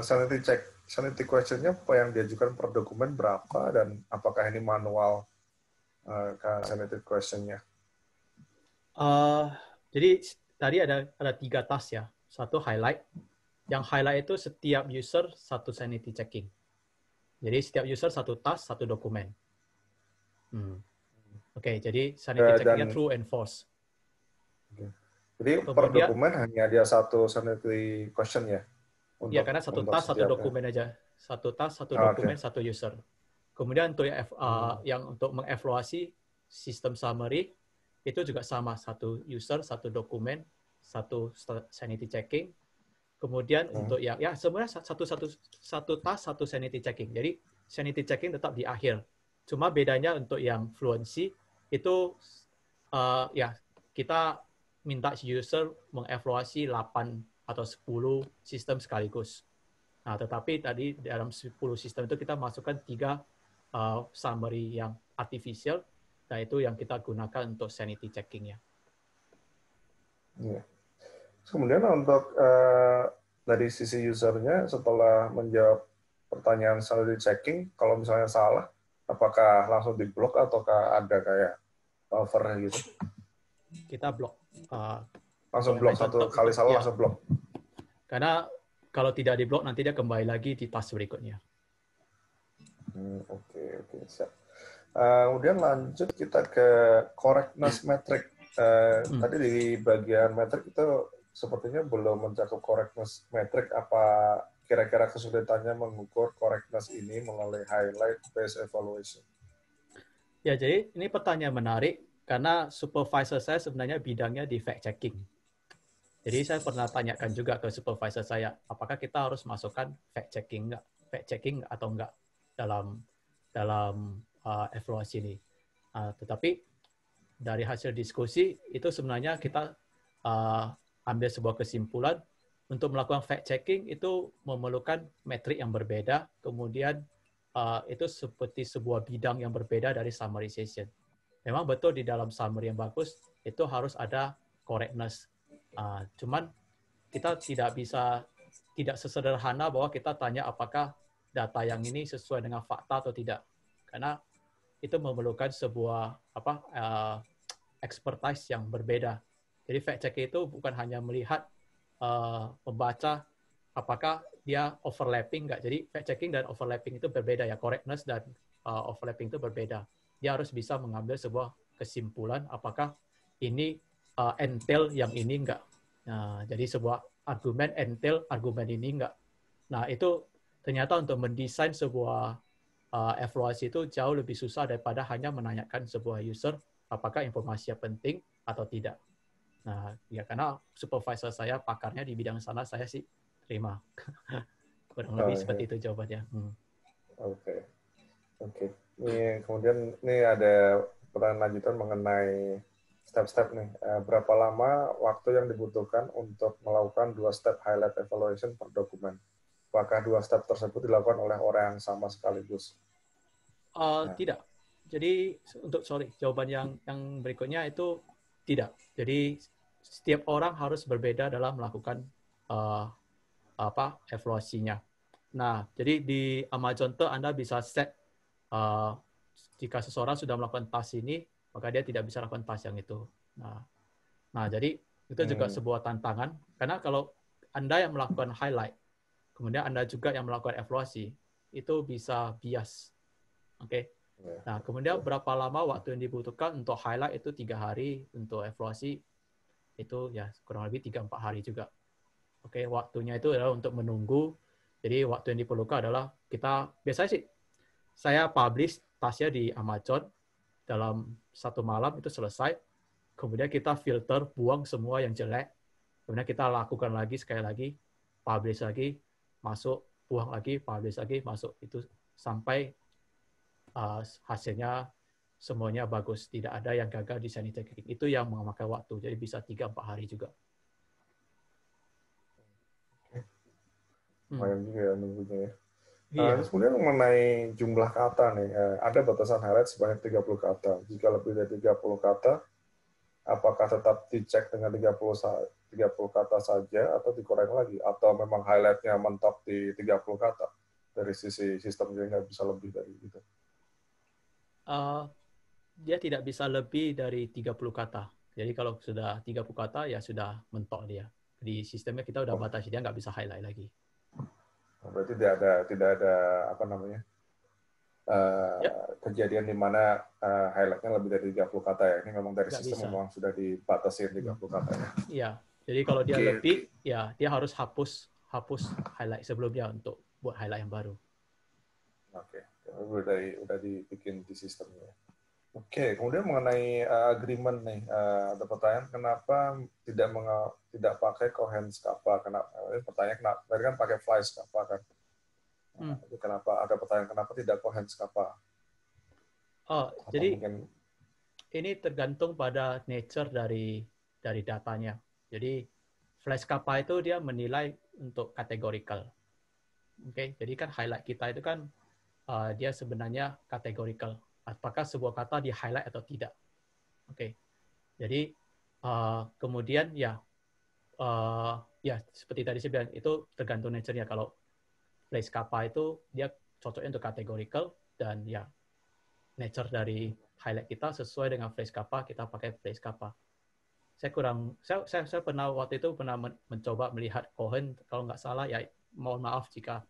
[SPEAKER 2] Sanity question-nya apa yang diajukan per dokumen berapa dan apakah ini manual sanity question-nya?
[SPEAKER 1] Jadi tadi ada 3 task ya. Satu highlight. Yang highlight itu setiap user satu sanity checking. Jadi setiap user satu task, satu dokumen. Oke, jadi sanity checking-nya true and false.
[SPEAKER 2] Jadi per dokumen hanya dia satu sanity question ya?
[SPEAKER 1] Iya, karena satu task, satu dokumen aja. Satu task, satu dokumen, satu user. Kemudian untuk yang untuk mengevaluasi sistem summary, itu juga sama. Satu user, satu dokumen, satu sanity checking. Kemudian untuk yang, ya sebenarnya satu task, satu sanity checking. Jadi sanity checking tetap di akhir. Cuma bedanya untuk yang fluency, itu ya kita minta user mengevaluasi 8 atau 10 sistem sekaligus. Nah, tetapi tadi dalam 10 sistem itu kita masukkan 3 summary yang artificial, nah itu yang kita gunakan untuk sanity checking-nya.
[SPEAKER 2] Ya. Kemudian untuk dari sisi usernya, setelah menjawab pertanyaan sanity checking, kalau misalnya salah, apakah langsung diblok ataukah ada kayak buffer gitu?
[SPEAKER 1] Kita blok.
[SPEAKER 2] Langsung blok, satu kali salah langsung blok.
[SPEAKER 1] Karena kalau tidak diblok nanti dia kembali lagi di task berikutnya.
[SPEAKER 2] Oke, siap. Kemudian lanjut kita ke correctness metric. Tadi di bagian metric itu sepertinya belum mencakup correctness metric. Apa kira-kira kesulitannya mengukur correctness ini melalui highlight based evaluation?
[SPEAKER 1] Ya, jadi ini pertanyaan menarik karena supervisor saya sebenarnya bidangnya di fact checking. Jadi saya pernah tanyakan juga ke supervisor saya, apakah kita harus masukkan fact checking atau enggak dalam evaluasi ini. Tetapi dari hasil diskusi itu sebenarnya kita ambil sebuah kesimpulan untuk melakukan fact checking itu memerlukan metrik yang berbeda, kemudian itu seperti sebuah bidang yang berbeda dari summarization. Memang betul di dalam summary yang bagus itu harus ada correctness. Cuman kita tidak sesederhana bahwa kita tanya apakah data yang ini sesuai dengan fakta atau tidak, karena itu memerlukan sebuah expertise yang berbeda. Jadi fact check itu bukan hanya melihat membaca apakah dia overlapping nggak. Jadi fact checking dan overlapping itu berbeda ya, correctness dan overlapping itu berbeda. Dia harus bisa mengambil sebuah kesimpulan apakah ini entail yang ini enggak. Nah, jadi sebuah argumen entail argumen ini enggak. Nah, itu ternyata untuk mendesain sebuah evaluasi itu jauh lebih susah daripada hanya menanyakan sebuah user apakah informasinya penting atau tidak. Nah, ya karena supervisor saya pakarnya di bidang sana, saya sih terima. Kurang lebih seperti itu jawabannya.
[SPEAKER 2] Oke. Ini kemudian ini ada pertanyaan lanjutan mengenai step-step nih. Berapa lama waktu yang dibutuhkan untuk melakukan 2 step highlight evaluation per dokumen? Apakah 2 step tersebut dilakukan oleh orang yang sama sekaligus?
[SPEAKER 1] Tidak. Jadi jawaban yang berikutnya itu tidak. Jadi setiap orang harus berbeda dalam melakukan evaluasinya. Nah, jadi di Amazon tuh Anda bisa set jika seseorang sudah melakukan task ini, maka dia tidak bisa lakukan task yang itu. Nah, jadi itu juga sebuah tantangan karena kalau Anda yang melakukan highlight, kemudian Anda juga yang melakukan evaluasi, itu bisa bias. Oke. Nah, kemudian berapa lama waktu yang dibutuhkan untuk highlight itu 3 hari, untuk evaluasi itu ya kurang lebih 3-4 hari juga. Oke, waktunya itu adalah untuk menunggu. Jadi waktu yang diperlukan adalah kita biasanya sih saya publish tasnya di Amazon dalam 1 malam itu selesai. Kemudian kita filter, buang semua yang jelek. Kemudian kita lakukan lagi sekali lagi, publish lagi, masuk, buang lagi, publish lagi, masuk. Itu sampai hasilnya semuanya bagus. Tidak ada yang gagal di sanity checking. Itu yang memakan waktu. Jadi bisa 3-4 hari juga.
[SPEAKER 2] Lumayan juga ya nunggunya ya.
[SPEAKER 1] Iya.
[SPEAKER 2] Terus kemudian mengenai jumlah kata nih, ada batasan highlight sebanyak 30 kata. Jika lebih dari 30 kata, apakah tetap dicek dengan 30 kata saja atau dikurangi lagi? Atau memang highlight-nya mentok di 30 kata? Dari sisi sistem dia nggak bisa lebih dari itu.
[SPEAKER 1] Dia tidak bisa lebih dari 30 kata. Jadi kalau sudah 30 kata, ya sudah mentok dia. Di sistemnya kita udah batasi, dia nggak bisa highlight lagi.
[SPEAKER 2] Berarti tidak ada apa namanya kejadian di mana highlight-nya lebih dari 30 kata ya. Ini memang dari
[SPEAKER 1] Nggak
[SPEAKER 2] sistem
[SPEAKER 1] bisa.
[SPEAKER 2] memang sudah dibatasi 30 kata ya.
[SPEAKER 1] Iya. Jadi kalau dia lebih, ya dia harus hapus highlight sebelumnya untuk buat highlight yang baru.
[SPEAKER 2] Oke. Udah dibikin di sistemnya. Oke, kemudian mengenai agreement nih, ada pertanyaan kenapa tidak pakai Cohen Kappa? Pertanyaan kenapa? Tadi kan pakai Flies Kappa kan? Kenapa? Ada pertanyaan kenapa tidak Cohen Kappa?
[SPEAKER 1] Jadi
[SPEAKER 2] mungkin
[SPEAKER 1] ini tergantung pada nature dari datanya. Jadi Flash Kappa itu dia menilai untuk categorical. Oke, jadi kan highlight kita itu kan dia sebenarnya categorical. Apakah sebuah kata di highlight atau tidak? Oke, jadi kemudian ya seperti tadi saya bilang itu tergantung nature-nya. Kalau Flash Kappa itu dia cocoknya untuk categorical dan ya nature dari highlight kita sesuai dengan Flash Kappa, kita pakai Flash Kappa. Saya pernah waktu itu pernah mencoba melihat Cohen, kalau nggak salah ya mohon maaf jika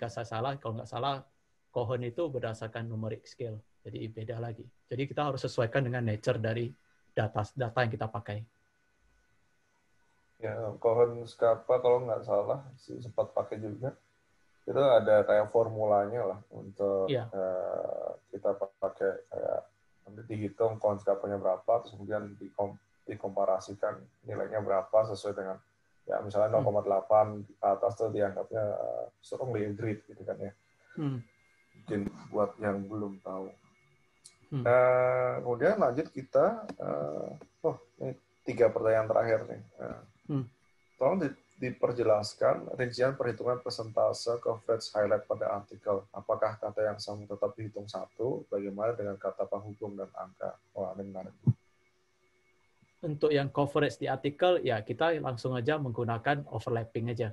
[SPEAKER 1] saya salah, kalau nggak salah Cohen itu berdasarkan numeric scale, jadi beda lagi. Jadi kita harus sesuaikan dengan nature dari data yang kita pakai.
[SPEAKER 2] Ya, Cohen Kappa kalau nggak salah sempat pakai juga. Itu ada kayak formulanya lah untuk kita pakai kayak nanti dihitung Cohen Kappa-nya berapa, terus kemudian dikomparasikan nilainya berapa sesuai dengan ya misalnya 0,8 ke atas tuh dianggapnya strongly agreed gitu kan ya. Mungkin buat yang belum tahu. Kemudian lanjut kita, ini 3 pertanyaan terakhir nih. Tolong diperjelaskan rincian perhitungan persentase coverage highlight pada artikel. Apakah kata yang sama tetap dihitung 1? Bagaimana dengan kata penghubung dan angka? Wah, ini menarik.
[SPEAKER 1] Untuk yang coverage di artikel, ya kita langsung aja menggunakan overlapping aja.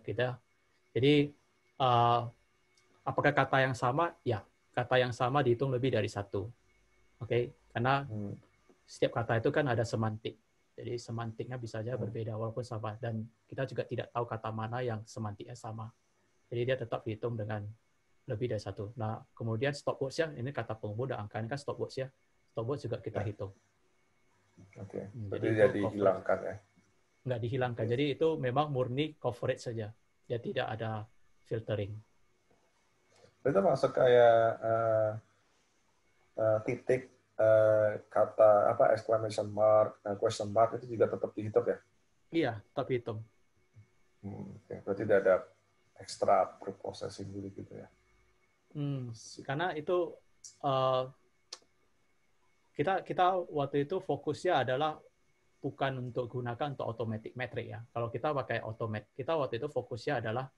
[SPEAKER 1] Jadi, apakah kata yang sama? Ya, kata yang sama dihitung lebih dari 1. Oke, karena setiap kata itu kan ada semantik. Jadi semantiknya bisa saja berbeda walaupun sama. Dan kita juga tidak tahu kata mana yang semantiknya sama. Jadi dia tetap dihitung dengan lebih dari 1. Nah, kemudian stopwatch-nya, ini kata penghubung dan angka, ini kan stopwatch-nya. Stopwatch juga kita hitung.
[SPEAKER 2] Oke,
[SPEAKER 1] Jadi
[SPEAKER 2] itu jadi dihilangkan ya?
[SPEAKER 1] Nggak dihilangkan. Jadi itu memang murni coverage saja. Dia tidak ada filtering.
[SPEAKER 2] Itu masuk kayak titik, kata apa exclamation mark, question mark itu juga tetap dihitung ya?
[SPEAKER 1] Iya, tetap hitung.
[SPEAKER 2] Berarti tidak ada extra pre-processing gitu ya?
[SPEAKER 1] Karena itu kita waktu itu fokusnya adalah bukan untuk gunakan untuk automatic metric ya. Kalau kita pakai automatic, kita waktu itu fokusnya adalah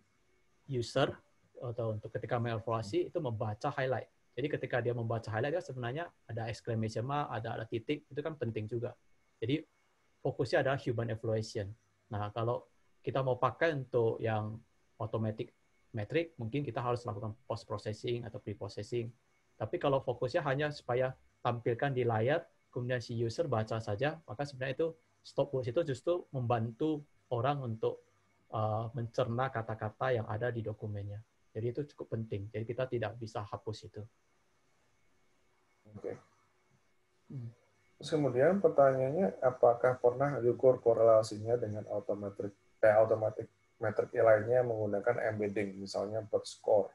[SPEAKER 1] user atau untuk ketika mengevaluasi itu membaca highlight. Jadi ketika dia membaca highlight, dia sebenarnya ada exclamation mark, ada titik, itu kan penting juga. Jadi fokusnya adalah human evaluation. Nah, kalau kita mau pakai untuk yang automatic metric, mungkin kita harus lakukan post processing atau pre processing. Tapi kalau fokusnya hanya supaya tampilkan di layar, kemudian si user baca saja, maka sebenarnya itu stopwatch itu justru membantu orang untuk mencerna kata-kata yang ada di dokumennya. Jadi itu cukup penting. Jadi kita tidak bisa hapus itu.
[SPEAKER 2] Oke. Terus kemudian pertanyaannya, apakah pernah diukur korelasinya dengan automatic metric lainnya menggunakan embedding, misalnya per score?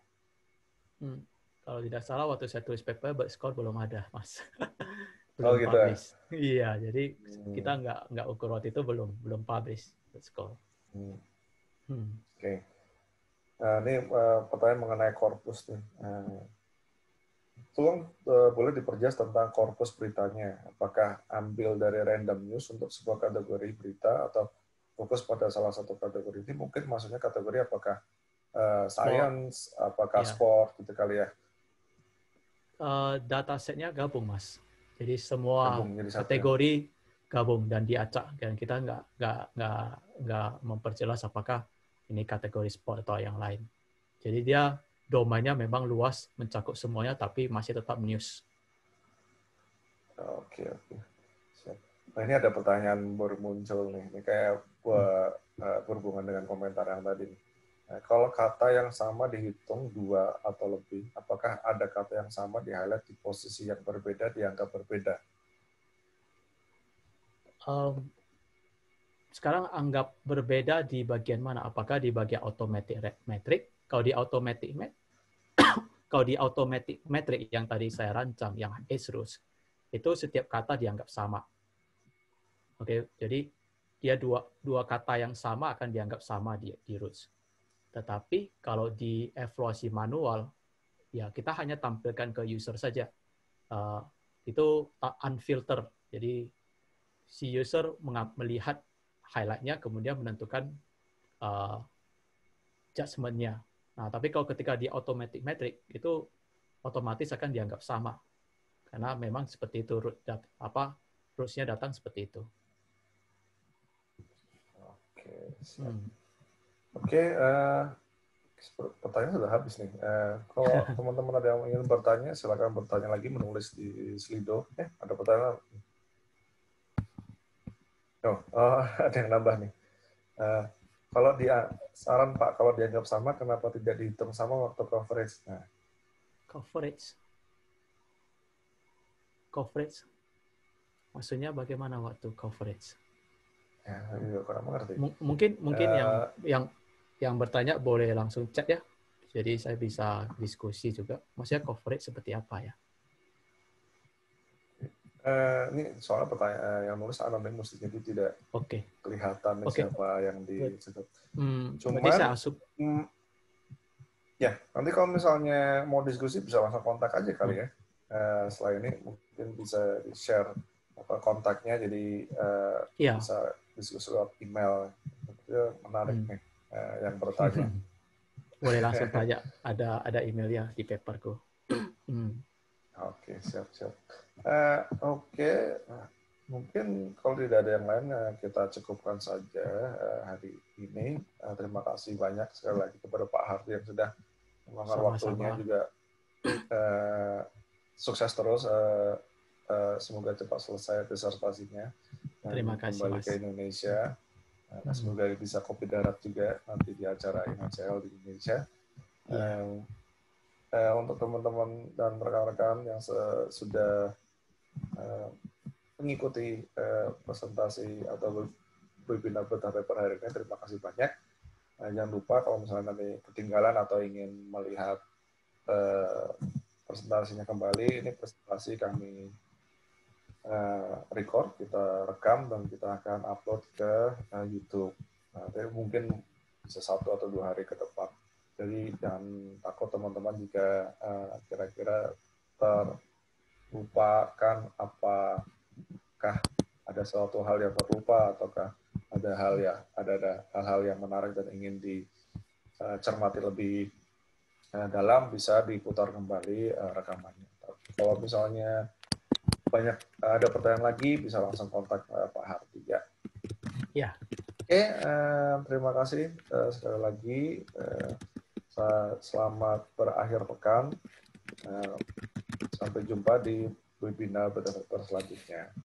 [SPEAKER 1] Kalau tidak salah waktu saya tulis paper, skor belum ada, Mas.
[SPEAKER 2] Oh
[SPEAKER 1] Belum
[SPEAKER 2] gitu ya.
[SPEAKER 1] publish. Iya, jadi
[SPEAKER 2] Hmm.
[SPEAKER 1] kita nggak ukur waktu itu belum publish skor.
[SPEAKER 2] Hmm.
[SPEAKER 1] Hmm.
[SPEAKER 2] Oke. Nah, ini pertanyaan mengenai korpus nih. Tolong boleh diperjelas tentang korpus beritanya. Apakah ambil dari random news untuk sebuah kategori berita atau fokus pada salah satu kategori ini? Mungkin maksudnya kategori apakah
[SPEAKER 1] Oh,
[SPEAKER 2] science, apakah
[SPEAKER 1] ya.
[SPEAKER 2] sport gitu kali ya.
[SPEAKER 1] Datasetnya gabung, Mas. Jadi semua
[SPEAKER 2] Gabung jadi satu ya.
[SPEAKER 1] kategori gabung dan diacak, dan kita nggak memperjelas apakah ini kategori sport atau yang lain. Jadi dia domainnya memang luas, mencakup semuanya, tapi masih tetap news.
[SPEAKER 2] Oke, oke. Siap. Nah, ini ada pertanyaan baru muncul nih. Ini kayak berhubungan dengan komentar yang tadi. Nah, kalau kata yang sama dihitung 2 atau lebih, apakah ada kata yang sama di-highlight di posisi yang berbeda, dianggap berbeda?
[SPEAKER 1] Sekarang anggap berbeda di bagian mana? Apakah di bagian automatic metric? Kalau di automatic metric yang tadi saya rancang, yang ACE itu setiap kata dianggap sama. Oke, jadi dia dua kata yang sama akan dianggap sama di roots. Tetapi kalau di evaluasi manual, ya kita hanya tampilkan ke user saja. Itu unfilter. Jadi si user melihat highlight-nya, kemudian menentukan judgment-nya. Nah, tapi kalau ketika di automatic metric, itu otomatis akan dianggap sama. Karena memang seperti itu, rules-nya datang seperti itu.
[SPEAKER 2] Oke, siap. Oke, pertanyaan sudah habis nih. Kalau teman-teman ada yang ingin bertanya, silakan bertanya lagi, menulis di Slido. Ada pertanyaan. Ada yang nambah nih. Kalau saran Pak, kalau dianggap sama, kenapa tidak dihitung sama waktu coverage? Nah.
[SPEAKER 1] Coverage. Maksudnya bagaimana waktu coverage?
[SPEAKER 2] Ya, kurang mengerti.
[SPEAKER 1] Mungkin yang bertanya boleh langsung chat ya. Jadi saya bisa diskusi juga. Maksudnya coverage seperti apa ya?
[SPEAKER 2] Ini soalnya pertanyaan yang nulis anonimus, jadi tidak kelihatan siapa yang disebut.
[SPEAKER 1] Berarti saya asup.
[SPEAKER 2] Ya, nanti kalau misalnya mau diskusi bisa langsung kontak aja kali ya. Setelah ini mungkin bisa di-share kontaknya, jadi bisa diskusi lewat email. Itu menarik nih yang bertanya.
[SPEAKER 1] Boleh langsung tanya, ada emailnya di paperku.
[SPEAKER 2] Oke, siap. Oke, mungkin kalau tidak ada yang lain, kita cukupkan saja hari ini. Terima kasih banyak sekali lagi kepada Pak Hardy yang sudah meluangkan waktunya, juga sukses terus. Semoga cepat selesai disertasinya dan
[SPEAKER 1] Terima kasih,
[SPEAKER 2] kembali
[SPEAKER 1] Mas.
[SPEAKER 2] ke Indonesia. Semoga bisa kopi darat juga nanti di acara IMCL di Indonesia. Untuk teman-teman dan rekan-rekan yang sudah mengikuti presentasi atau webinar bertahap per hari ini, terima kasih banyak. Jangan lupa kalau misalnya nanti ketinggalan atau ingin melihat presentasinya kembali, ini presentasi kami record, kita rekam, dan kita akan upload ke YouTube. Tapi mungkin bisa 1 atau 2 hari ke depan. Jadi jangan takut teman-teman jika kira-kira terlupakan, apakah ada suatu hal yang terlupa ataukah ada hal-hal yang menarik dan ingin dicermati lebih dalam, bisa diputar kembali rekamannya. Kalau misalnya banyak ada pertanyaan lagi, bisa langsung kontak Pak Hardy ya.
[SPEAKER 1] Ya.
[SPEAKER 2] Oke, terima kasih sekali lagi. Selamat berakhir pekan. Sampai jumpa di webinar selanjutnya.